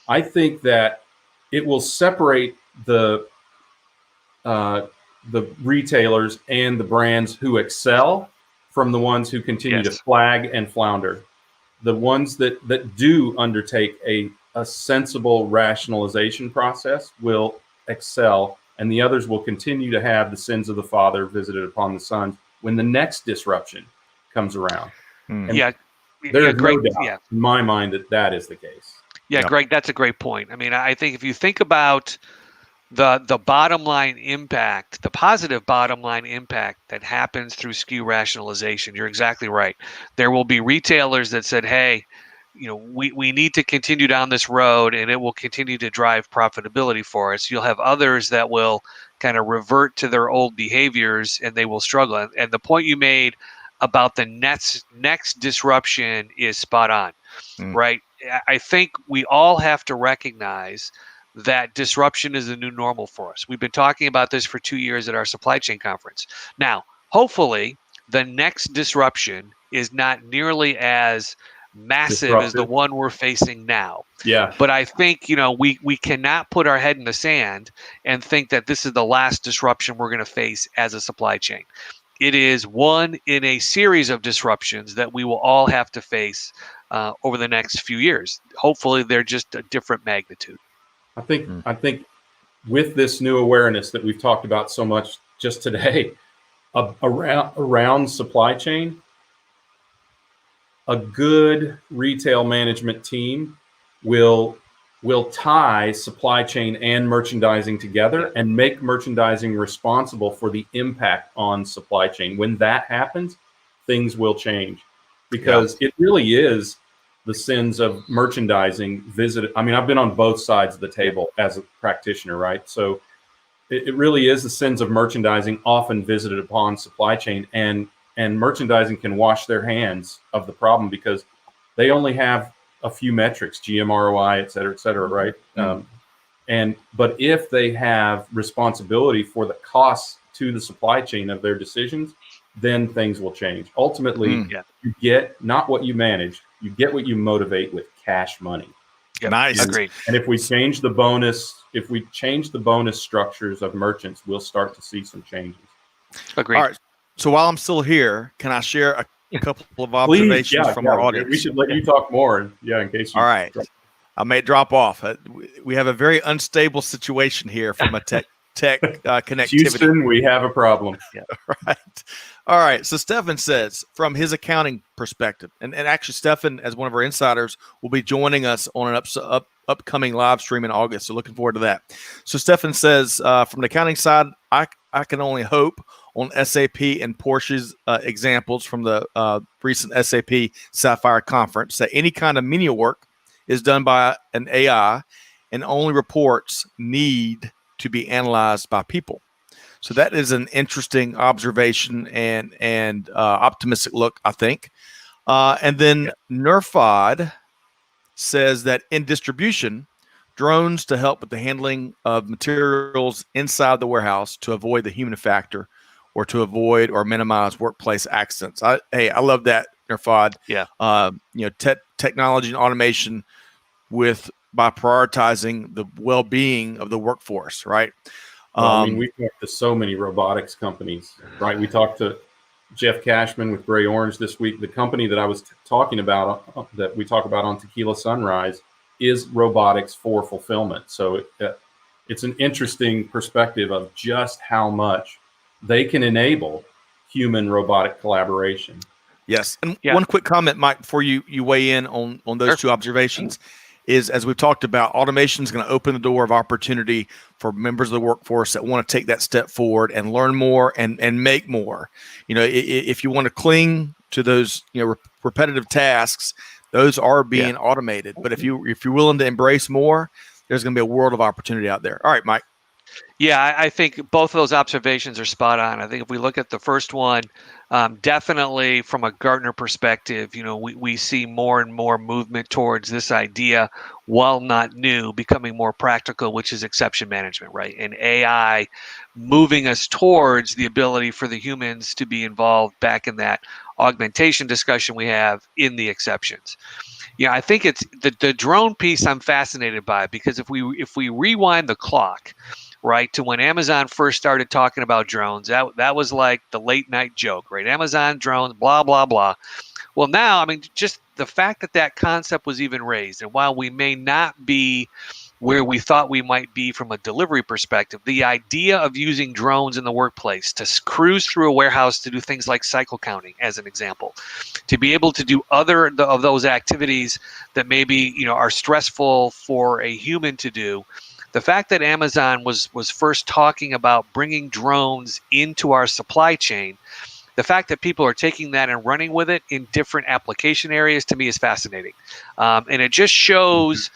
I think that it will separate the retailers and the brands who excel from the ones who continue to flag and flounder. The ones that do undertake a sensible rationalization process will excel, and the others will continue to have the sins of the father visited upon the sons when the next disruption comes around. There's no doubt in my mind that is the case. Yeah, Greg, that's a great point. I mean, I think if you think about the bottom line impact, the positive bottom line impact that happens through SKU rationalization, you're exactly right. There will be retailers that said, hey, we need to continue down this road, and it will continue to drive profitability for us. You'll have others that will kind of revert to their old behaviors, and they will struggle. And the point you made about the next disruption is spot on, right? I think we all have to recognize that disruption is the new normal for us. We've been talking about this for 2 years at our supply chain conference. Now, hopefully, the next disruption is not nearly as Massive is the Disruptive. one we're facing now. Yeah. But I think, we cannot put our head in the sand and think that this is the last disruption we're going to face as a supply chain. It is one in a series of disruptions that we will all have to face over the next few years. Hopefully, they're just a different magnitude. I think with this new awareness that we've talked about so much just today around supply chain, a good retail management team will tie supply chain and merchandising together and make merchandising responsible for the impact on supply chain. When that happens, things will change, because it really is the sins of merchandising visited. I mean, I've been on both sides of the table as a practitioner, right? So it really is the sins of merchandising often visited upon supply chain, and merchandising can wash their hands of the problem because they only have a few metrics, GMROI, et cetera, right? But if they have responsibility for the costs to the supply chain of their decisions, then things will change. Ultimately, you get not what you manage, you get what you motivate with cash money. Yep. Nice. Agreed. And if we change the bonus structures of merchants, we'll start to see some changes. Agreed. All right. So while I'm still here, can I share a couple of observations from our audience? We should let you talk more. In case you. All right. I may drop off. We have a very unstable situation here from a tech connectivity. Houston, we have a problem. Right. All right. So Stefan says, from his accounting perspective, and actually Stefan, as one of our insiders, will be joining us on an upcoming live stream in August. So looking forward to that. So Stefan says, from the accounting side, I can only hope on SAP and Porsche's examples from the recent SAP Sapphire conference that any kind of menial work is done by an AI and only reports need to be analyzed by people. So that is an interesting observation and optimistic look, I think. And then Nerfod says that in distribution, drones to help with the handling of materials inside the warehouse to avoid the human factor or to avoid or minimize workplace accidents. I love that, Nerfod. Yeah. Technology and automation by prioritizing the well-being of the workforce, right? We talked to so many robotics companies, right? We talked to Jeff Cashman with Gray Orange this week. The company that I was talking about, that we talk about on Tequila Sunrise, is robotics for fulfillment. So it's an interesting perspective of just how much they can enable human robotic collaboration. Yes. And one quick comment, Mike, before you weigh in on those two observations, is, as we've talked about, automation is going to open the door of opportunity for members of the workforce that want to take that step forward and learn more and make more. If you want to cling to those repetitive tasks, those are being automated. But if you're willing to embrace more, there's going to be a world of opportunity out there. All right, Mike. Yeah, I think both of those observations are spot on. I think if we look at the first one, definitely from a Gartner perspective, we see more and more movement towards this idea, while not new, becoming more practical, which is exception management, right? And AI moving us towards the ability for the humans to be involved back in that augmentation discussion we have in the exceptions. I think it's the drone piece I'm fascinated by, because if we rewind the clock, right, to when Amazon first started talking about drones, that was like the late night joke, right? Amazon drones, blah, blah, blah. Well, now, just the fact that concept was even raised, and while we may not be where we thought we might be from a delivery perspective, the idea of using drones in the workplace to cruise through a warehouse to do things like cycle counting, as an example, to be able to do other of those activities that maybe are stressful for a human to do. The fact that Amazon was first talking about bringing drones into our supply chain, the fact that people are taking that and running with it in different application areas, to me, is fascinating, and it just shows,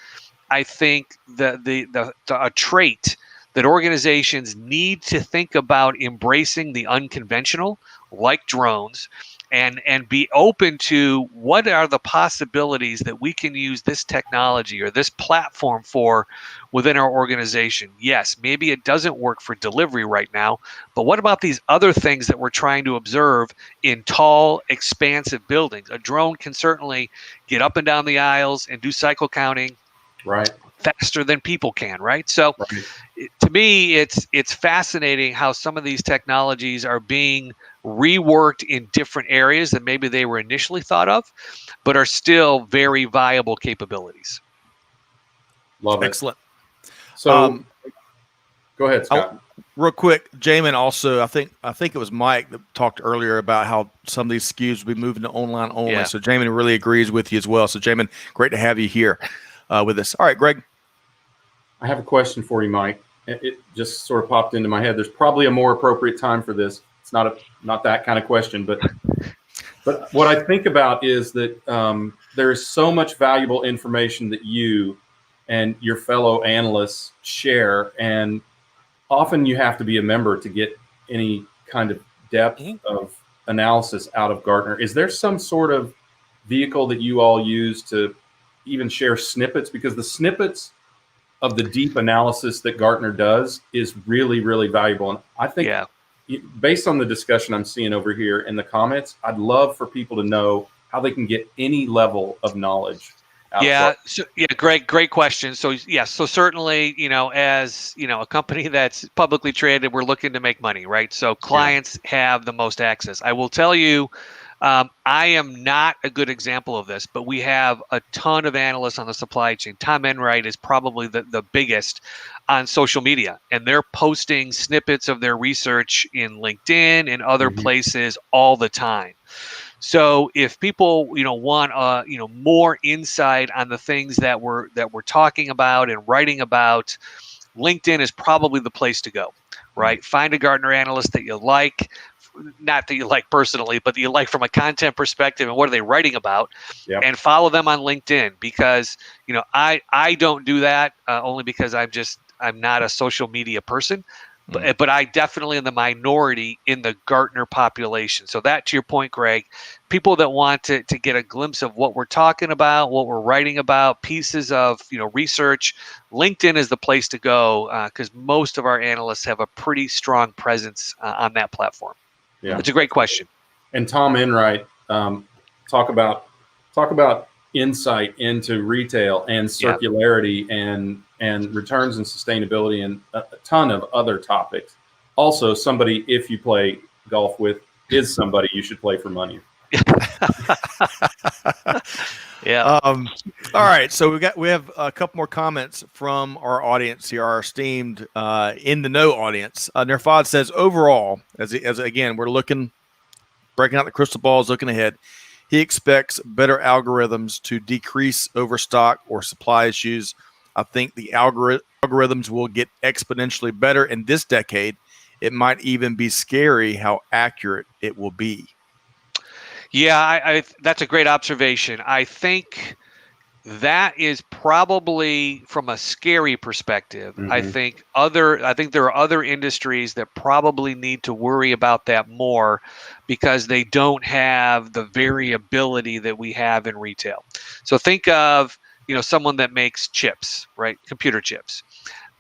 I think, a trait that organizations need to think about embracing the unconventional, like drones, and be open to what are the possibilities that we can use this technology or this platform for within our organization. Yes, maybe it doesn't work for delivery right now, but what about these other things that we're trying to observe in tall, expansive buildings? A drone can certainly get up and down the aisles and do cycle counting Right. faster than people can, right? So Right. to me, it's fascinating how some of these technologies are being reworked in different areas that maybe they were initially thought of, but are still very viable capabilities. Love it. Excellent. So go ahead, Scott. Real quick, Jamin also, I think it was Mike that talked earlier about how some of these SKUs will be moving to online only. Yeah. So Jamin really agrees with you as well. So Jamin, great to have you here with us. All right, Greg. I have a question for you, Mike. It just sort of popped into my head. There's probably a more appropriate time for this. It's not that kind of question, but what I think about is that there is so much valuable information that you and your fellow analysts share, and often you have to be a member to get any kind of depth of analysis out of Gartner. Is there some sort of vehicle that you all use to even share snippets? Because the snippets of the deep analysis that Gartner does is really, really valuable. And I think based on the discussion I'm seeing over here in the comments, I'd love for people to know how they can get any level of knowledge. Great question. So yes, so certainly, as a company that's publicly traded, we're looking to make money, right? So clients have the most access. I will tell you, I am not a good example of this, but we have a ton of analysts on the supply chain. Tom Enright is probably the biggest on social media, and they're posting snippets of their research in LinkedIn and other places all the time. So if people, want, more insight on the things that we're talking about and writing about, LinkedIn is probably the place to go, right? Find a Gartner analyst that you like, not that you like personally, but that you like from a content perspective and what are they writing about, and follow them on LinkedIn, because, I don't do that only because I'm not a social media person. But I definitely am the minority in the Gartner population. So that, to your point, Greg, people that want to get a glimpse of what we're talking about, what we're writing about, pieces of research, LinkedIn is the place to go, because most of our analysts have a pretty strong presence on that platform. Yeah, it's a great question. And Tom Enright, talk about insight into retail and circularity and returns and sustainability and a ton of other topics. Also, somebody, if you play golf with, is somebody you should play for money. All right. So we have a couple more comments from our audience here, our esteemed in the know audience. Nerfad says, overall, as again, we're breaking out the crystal balls, looking ahead. He expects better algorithms to decrease overstock or supply issues. I think the algorithms will get exponentially better in this decade. It might even be scary how accurate it will be. Yeah, that's a great observation. I think that is probably from a scary perspective. I think there are other industries that probably need to worry about that more, because they don't have the variability that we have in retail. So think of, someone that makes chips, right? Computer chips.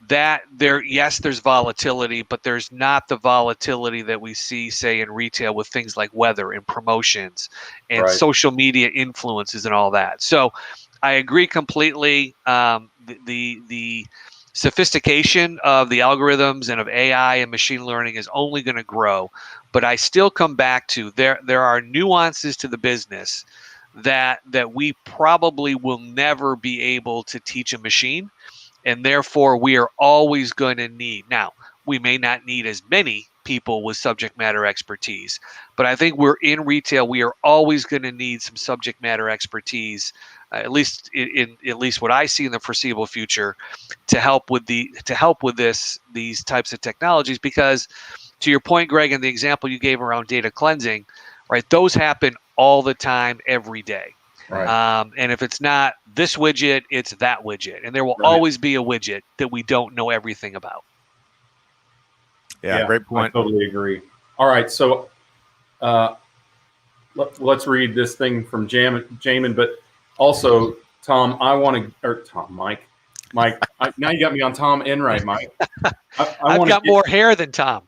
There's volatility, but there's not the volatility that we see, say, in retail with things like weather and promotions and social media influences and all that. So I agree completely. The sophistication of the algorithms and of AI and machine learning is only going to grow, but I still come back to there are nuances to the business that we probably will never be able to teach a machine, and therefore we are always going to need. Now, we may not need as many people with subject matter expertise, but I think we're in retail. We are always going to need some subject matter expertise, at least what I see in the foreseeable future, to help with these types of technologies. Because to your point, Greg, and the example you gave around data cleansing, right? Those happen all the time, every day. Right. And if it's not this widget, it's that widget, and there will always be a widget that we don't know everything about. Yeah, great point. I totally agree. All right, so let's read this thing from Jamin, but also Tom, Mike, now you got me on Tom Enright, Mike. I've got more hair than Tom.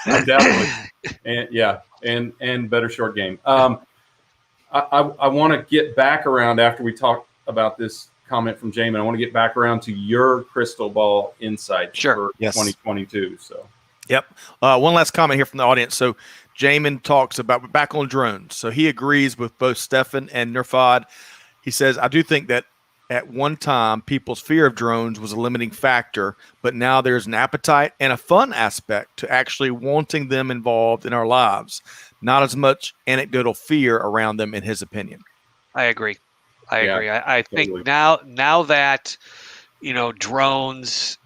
Undoubtedly, and better short game. I want to get back around after we talk about this comment from Jamin. I want to get back around to your crystal ball insights for 2022. So, yep. One last comment here from the audience. So, Jamin talks about back on drones. So he agrees with both Stefan and Nirfad. He says, I do think that at one time, people's fear of drones was a limiting factor, but now there's an appetite and a fun aspect to actually wanting them involved in our lives. Not as much anecdotal fear around them, in his opinion. I agree. I think now that, drones,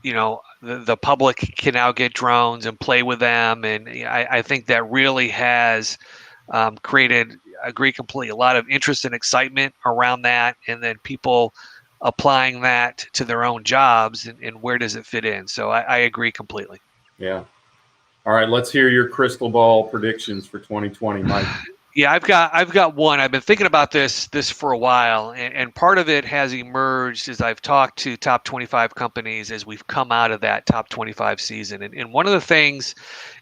the public can now get drones and play with them. And I think that really has created, agree completely, a lot of interest and excitement around that. And then people applying that to their own jobs and where does it fit in? So I agree completely. Yeah. All right. Let's hear your crystal ball predictions for 2020, Mike. Yeah, I've got one. I've been thinking about this for a while, and part of it has emerged as I've talked to top 25 companies as we've come out of that top 25 season. And one of the things,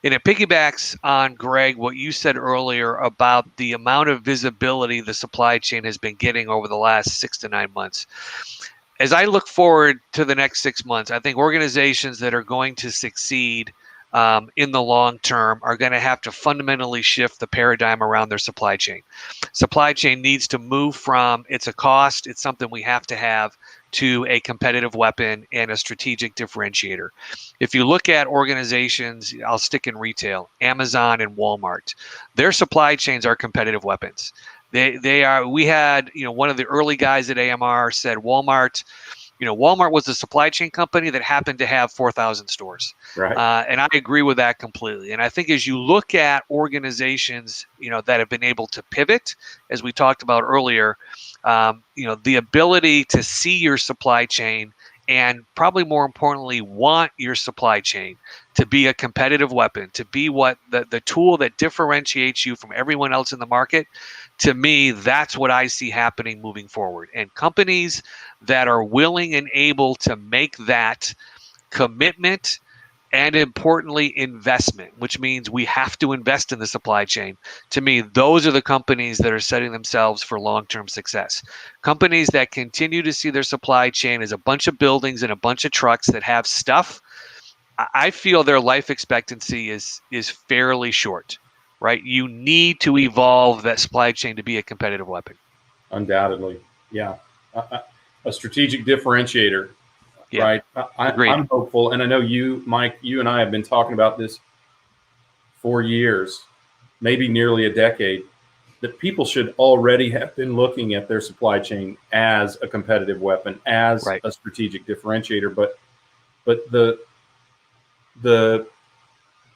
and it piggybacks on, Greg, what you said earlier about the amount of visibility the supply chain has been getting over the last 6 to 9 months. As I look forward to the next 6 months, I think organizations that are going to succeed in the long term are going to have to fundamentally shift the paradigm around their supply chain. Supply chain needs to move from it's a cost, it's something we have to have, to a competitive weapon and a strategic differentiator. If you look at organizations, I'll stick in retail, Amazon and Walmart, their supply chains are competitive weapons. They are. We had, one of the early guys at AMR said Walmart was a supply chain company that happened to have 4,000 stores. Right. And I agree with that completely. And I think as you look at organizations, that have been able to pivot, as we talked about earlier, the ability to see your supply chain and probably more importantly, want your supply chain to be a competitive weapon, to be what the tool that differentiates you from everyone else in the market. To me, that's what I see happening moving forward. And companies that are willing and able to make that commitment and, importantly, investment, which means we have to invest in the supply chain. To me, those are the companies that are setting themselves for long-term success. Companies that continue to see their supply chain as a bunch of buildings and a bunch of trucks that have stuff, I feel their life expectancy is fairly short. Right? You need to evolve that supply chain to be a competitive weapon. Undoubtedly. Yeah. A strategic differentiator. Yeah. Right. I'm hopeful. And I know you, Mike, you and I have been talking about this for years, maybe nearly a decade, that people should already have been looking at their supply chain as a competitive weapon, as a strategic differentiator. But the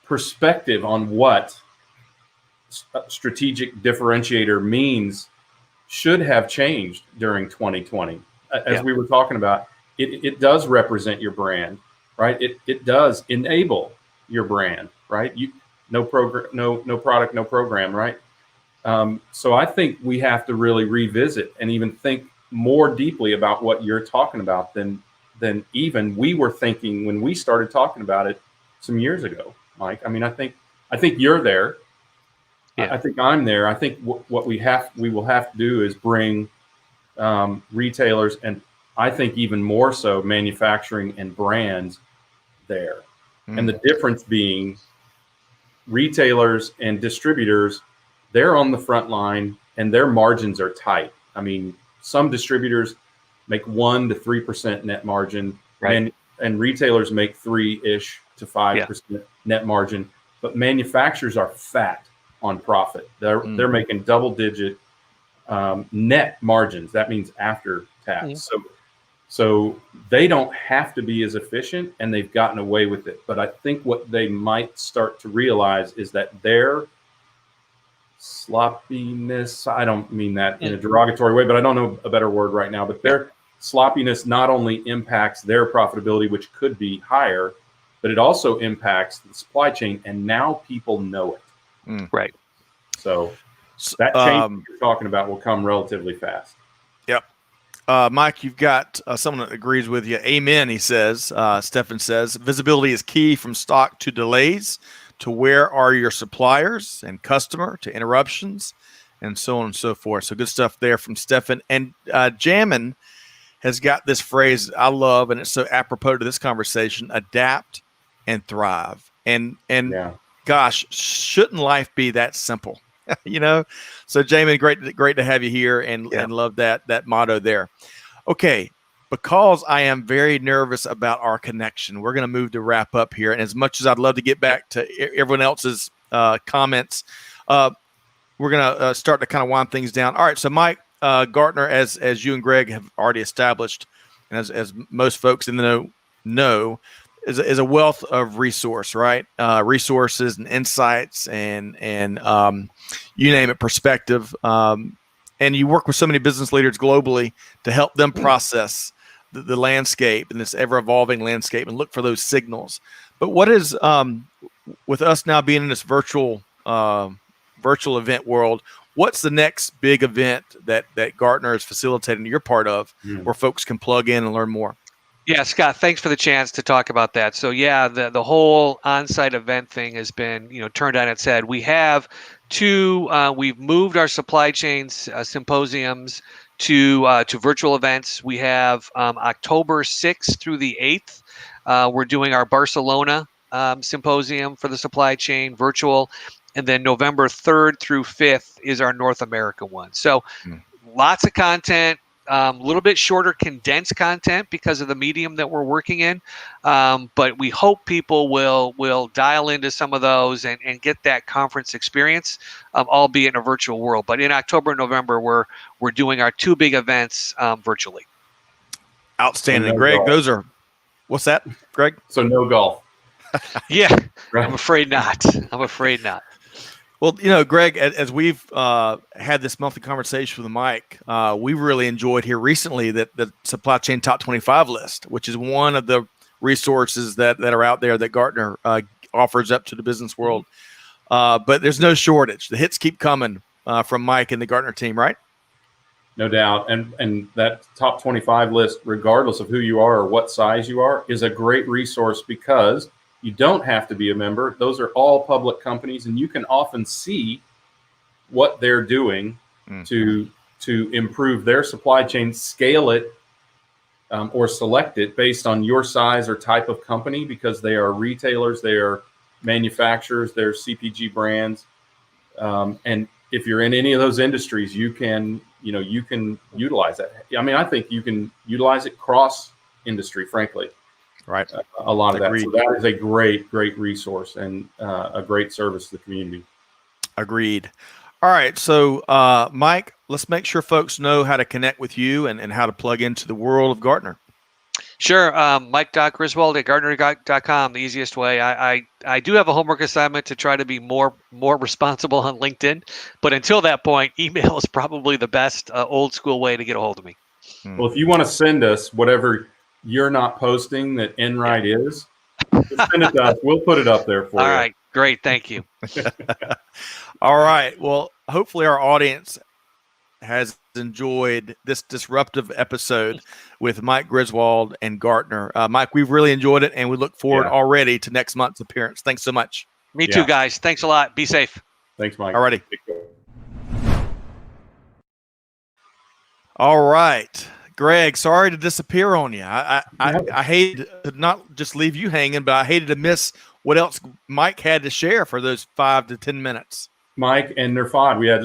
perspective on what strategic differentiator means should have changed during 2020. As we were talking about, it does represent your brand, right? It does enable your brand, right? No product, no program, right? So I think we have to really revisit and even think more deeply about what you're talking about than even we were thinking when we started talking about it some years ago, Mike. I mean, I think you're there. Yeah. I think I'm there. I think what we will have to do is bring retailers, and I think even more so manufacturing and brands there. And the difference being retailers and distributors, they're on the front line and their margins are tight. I mean, some distributors make 1% to 3% net margin, and retailers make 3-ish to 5% net margin, but manufacturers are fat on profit. They're making double-digit net margins. That means after tax. So they don't have to be as efficient, and they've gotten away with it. But I think what they might start to realize is that their sloppiness, I don't mean that in a derogatory way, but I don't know a better word right now, but their sloppiness not only impacts their profitability, which could be higher, but it also impacts the supply chain, and now people know it. Right. So That change you're talking about will come relatively fast. Yep. Mike, you've got someone that agrees with you. Amen, he says. Stefan says, visibility is key from stock to delays to where are your suppliers and customer to interruptions and so on and so forth. So good stuff there from Stefan. And Jammin has got this phrase I love, and it's so apropos to this conversation: adapt and thrive. And gosh, shouldn't life be that simple? So Jamie, great to have you here, and love that motto there. Okay, because I am very nervous about our connection, we're going to move to wrap up here. And as much as I'd love to get back to everyone else's comments, we're going to start to kind of wind things down. All right, so Mike, Gartner, as you and Greg have already established, and as most folks in the know, is a wealth of resource, right? Resources and insights and you name it, perspective. And you work with so many business leaders globally to help them process the landscape and this ever-evolving landscape and look for those signals. But what is, with us now being in this virtual event world, what's the next big event that Gartner is facilitating you're part of where folks can plug in and learn more? Yeah, Scott, thanks for the chance to talk about that. So yeah, the whole on-site event thing has been, turned on its head. We have we've moved our supply chain symposiums to virtual events. We have October 6th through the 8th. We're doing our Barcelona symposium for the supply chain virtual. And then November 3rd through 5th is our North America one. So lots of content. A little bit shorter, condensed content because of the medium that we're working in, but we hope people will dial into some of those and get that conference experience, albeit in a virtual world. But in October and November, we're doing our two big events virtually. Outstanding, Greg. Golf. What's that, Greg? So no golf. Yeah, right. I'm afraid not. Well, Greg, as we've had this monthly conversation with Mike, we really enjoyed here recently that the Supply Chain Top 25 list, which is one of the resources that are out there that Gartner offers up to the business world. But there's no shortage. The hits keep coming from Mike and the Gartner team, right? No doubt. And that top 25 list, regardless of who you are or what size you are, is a great resource because you don't have to be a member. Those are all public companies, and you can often see what they're doing to improve their supply chain, scale it, or select it based on your size or type of company, because they are retailers, they are manufacturers, they're CPG brands. And if you're in any of those industries, you can utilize that. I mean, I think you can utilize it cross industry, frankly. Right. A lot of Agreed. that. So that is a great resource and a great service to the community. Agreed. All right. So, Mike, let's make sure folks know how to connect with you and how to plug into the world of Gartner. Sure. Mike.Griswold at Gartner.com, the easiest way. I do have a homework assignment to try to be more responsible on LinkedIn. But until that point, email is probably the best old school way to get a hold of me. Well, if you want to send us whatever you're not posting that Enright is, just send it to us. We'll put it up there for you. All right. Great. Thank you. All right. Well, hopefully our audience has enjoyed this disruptive episode with Mike Griswold and Gartner. Mike, we've really enjoyed it, and we look forward already to next month's appearance. Thanks so much. Me too, guys. Thanks a lot. Be safe. Thanks, Mike. All righty. All right. Greg, sorry to disappear on you. I hated to not just leave you hanging, but I hated to miss what else Mike had to share for those 5 to 10 minutes. Mike and Nirfad, we had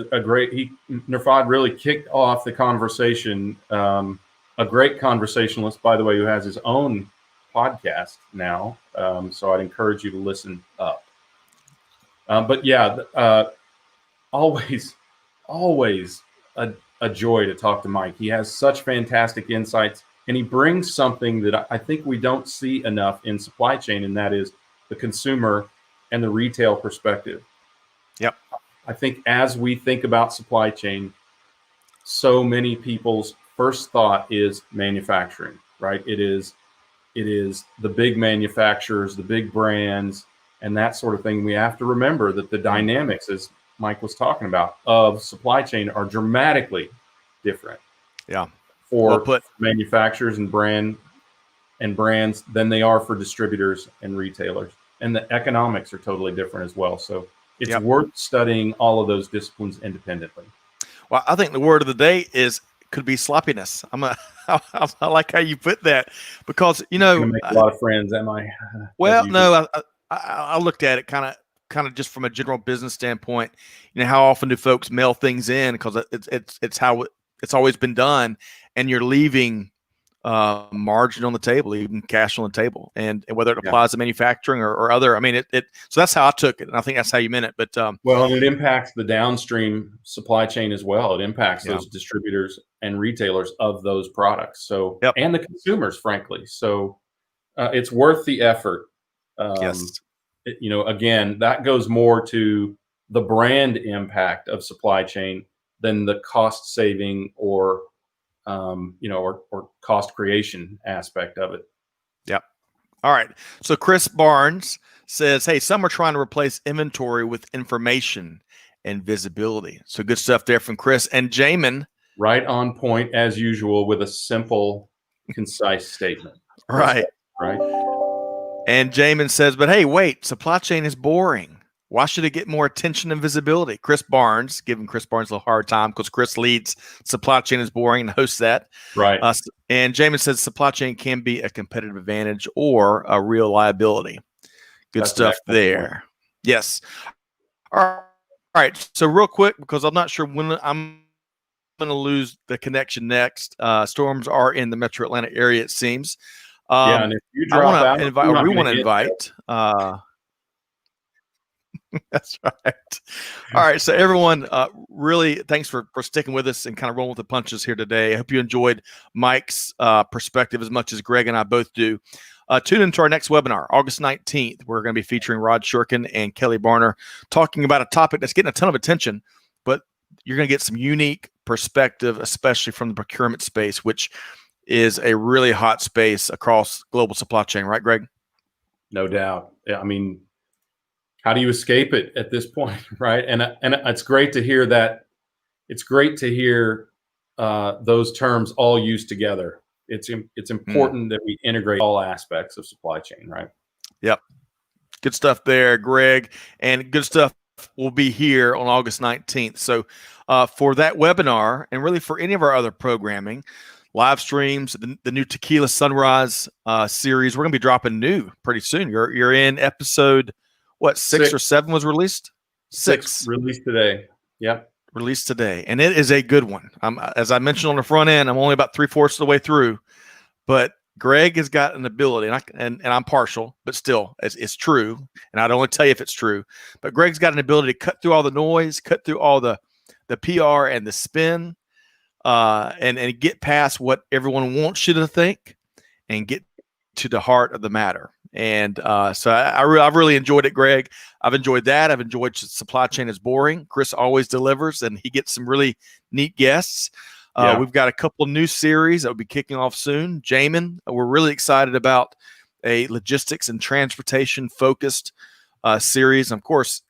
Nirfad really kicked off the conversation. A great conversationalist, by the way, who has his own podcast now. So I'd encourage you to listen up. But yeah, always a joy to talk to Mike. He has such fantastic insights, and he brings something that I think we don't see enough in supply chain, and that is the consumer and the retail perspective. Yep. I think as we think about supply chain, so many people's first thought is manufacturing, right? It is the big manufacturers, the big brands, and that sort of thing. We have to remember that the dynamics, as Mike was talking about of supply chain are dramatically different. Yeah. For Well put. manufacturers and brands than they are for distributors and retailers. And the economics are totally different as well. So it's worth studying all of those disciplines independently. Well, I think the word of the day could be sloppiness. I like how you put that, because I'm gonna make a lot of friends, am I? Well, no, I looked at it kind of just from a general business standpoint. How often do folks mail things in because it's how it's always been done, and you're leaving margin on the table, even cash on the table, and whether it applies to manufacturing or other. I mean, so that's how I took it, and I think that's how you meant it. But well, and it impacts the downstream supply chain as well. It impacts those distributors and retailers of those products. So and the consumers, frankly. So it's worth the effort. Yes. Again, that goes more to the brand impact of supply chain than the cost saving or cost creation aspect of it. Yep. All right. So Chris Barnes says, hey, some are trying to replace inventory with information and visibility. So good stuff there from Chris. And Jamin. Right on point, as usual, with a simple, concise statement. Right. Right. And Jamin says, but hey, wait, supply chain is boring. Why should it get more attention and visibility? Chris Barnes, giving Chris Barnes a little hard time because Chris leads Supply Chain is Boring and hosts that. Right. And Jamin says supply chain can be a competitive advantage or a real liability. Good stuff there. Point. Yes. All right. So real quick, because I'm not sure when I'm going to lose the connection next. Storms are in the Metro Atlanta area, it seems. And if you drop out, we want to invite. That's right. All right. So everyone, really thanks for sticking with us and kind of rolling with the punches here today. I hope you enjoyed Mike's perspective as much as Greg and I both do. Tune into our next webinar, August 19th. We're going to be featuring Rod Shurkin and Kelly Barner talking about a topic that's getting a ton of attention, but you're going to get some unique perspective, especially from the procurement space, which is a really hot space across global supply chain. Right, Greg? No doubt. Yeah, I mean, how do you escape it at this point, right? And it's great to hear that. It's great to hear those terms all used together. It's important that we integrate all aspects of supply chain, right? Yep. Good stuff there, Greg. And good stuff will be here on August 19th. So for that webinar, and really for any of our other programming, live streams, the new Tequila Sunrise series, we're going to be dropping new pretty soon. You're in episode, what, 6 or 7 was released? 6. Released today. Yep. Released today. And it is a good one. As I mentioned on the front end, I'm only about 3/4 of the way through, but Greg has got an ability, and I'm partial, but still, it's true. And I'd only tell you if it's true. But Greg's got an ability to cut through all the noise, cut through all the PR and the spin, and get past what everyone wants you to think and get to the heart of the matter. And so I've really enjoyed it, Greg. I've enjoyed that. I've enjoyed Supply Chain is Boring. Chris always delivers, and he gets some really neat guests. We've got a couple new series that will be kicking off soon. Jamin, we're really excited about a logistics and transportation focused series. And of course,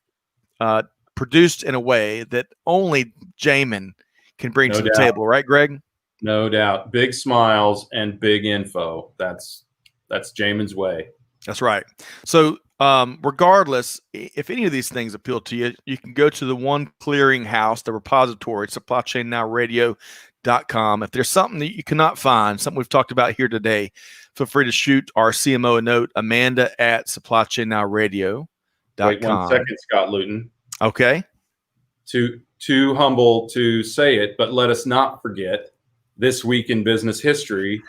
produced in a way that only Jamin can bring to the table. Right, Greg? No doubt. Big smiles and big info. That's Jamin's way. That's right. So regardless, if any of these things appeal to you, you can go to the one clearinghouse, the repository, supplychainnowradio.com. If there's something that you cannot find, something we've talked about here today, feel free to shoot our CMO a note, Amanda@supplychainnowradio.com. Wait 1 second, Scott Luton. Okay. Too humble to say it, but let us not forget This Week in Business History,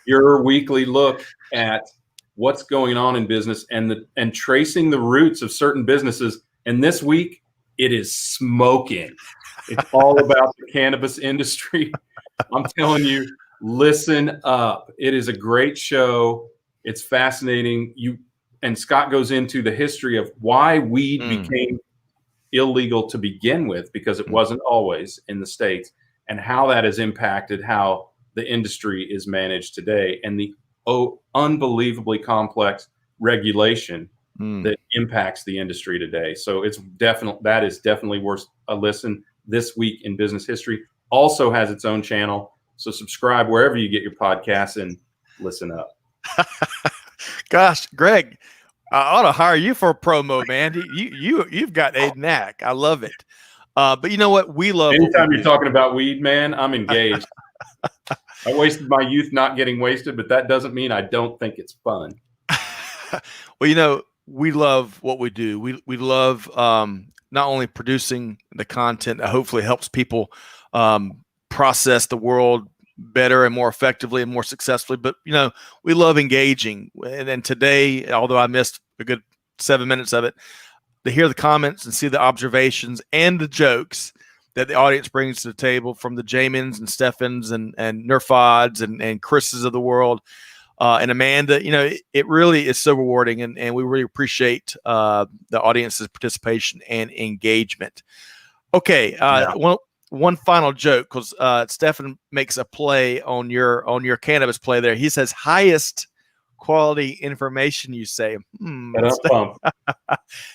your weekly look at what's going on in business and tracing the roots of certain businesses. And this week, it is smoking. It's all about the cannabis industry. I'm telling you, listen up. It is a great show. It's fascinating. And Scott goes into the history of why weed became illegal to begin with, because it wasn't always in the States, and how that has impacted how the industry is managed today, and the unbelievably complex regulation that impacts the industry today. So that is definitely worth a listen. This Week in Business History also has its own channel. So subscribe wherever you get your podcasts and listen up. Gosh, Greg, I ought to hire you for a promo, man. You've got a knack. I love it. But you know what? We love. Anytime you're talking about weed, man, I'm engaged. I wasted my youth not getting wasted, but that doesn't mean I don't think it's fun. Well, you know, we love what we do. We love not only producing the content that hopefully helps people process the world better and more effectively and more successfully, but you know, we love engaging. And then today, although I missed a good 7 minutes of it, to hear the comments and see the observations and the jokes that the audience brings to the table from the Jamins and Steffens and Nerfods and Chris's of the world. And Amanda, you know, it really is so rewarding, and we really appreciate the audience's participation and engagement. Okay, one final joke, because Stefan makes a play on your cannabis play there. He says highest quality information. You say,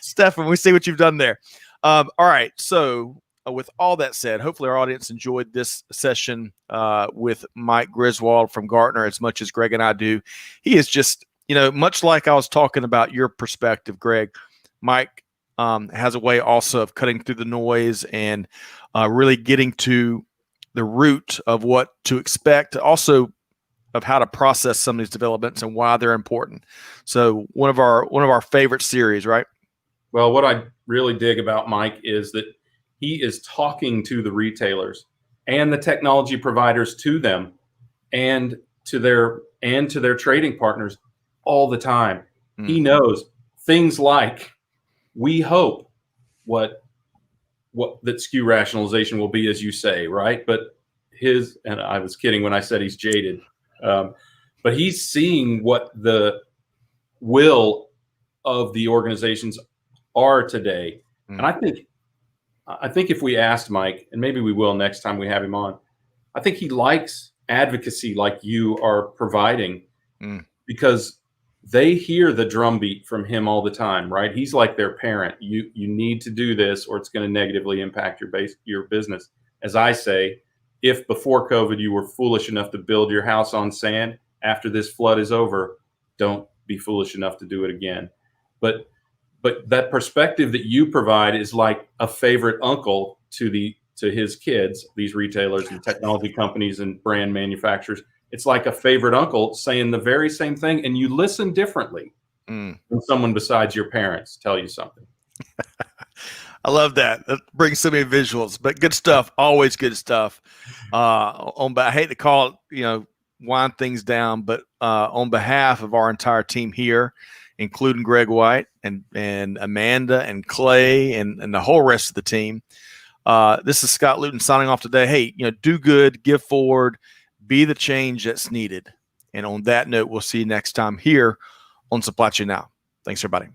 Stefan, we see what you've done there. All right, so. With all that said, hopefully our audience enjoyed this session with Mike Griswold from Gartner as much as Greg and I do. He is just, you know, much like I was talking about your perspective, Greg, Mike has a way also of cutting through the noise and really getting to the root of what to expect, also of how to process some of these developments and why they're important. So one of our favorite series, right? Well, what I really dig about Mike is that he is talking to the retailers and the technology providers to them and to their trading partners all the time. He knows things like, we hope what that SKU rationalization will be, as you say, right? But and I was kidding when I said he's jaded, but he's seeing what the will of the organizations are today. And I think if we asked Mike, and maybe we will next time we have him on, I think he likes advocacy like you are providing because they hear the drumbeat from him all the time, right? He's like their parent. You need to do this or it's going to negatively impact your business. As I say, if before COVID you were foolish enough to build your house on sand, after this flood is over, don't be foolish enough to do it again. But that perspective that you provide is like a favorite uncle to his kids, these retailers and technology companies and brand manufacturers. It's like a favorite uncle saying the very same thing, and you listen differently when someone besides your parents tell you something. I love that. That brings so many visuals, but good stuff. Always good stuff. I hate to call it, you know, wind things down, but on behalf of our entire team here, including Greg White and Amanda and Clay and the whole rest of the team. This is Scott Luton signing off today. Hey, you know, do good, give forward, be the change that's needed. And on that note, we'll see you next time here on Supply Chain Now. Thanks, everybody.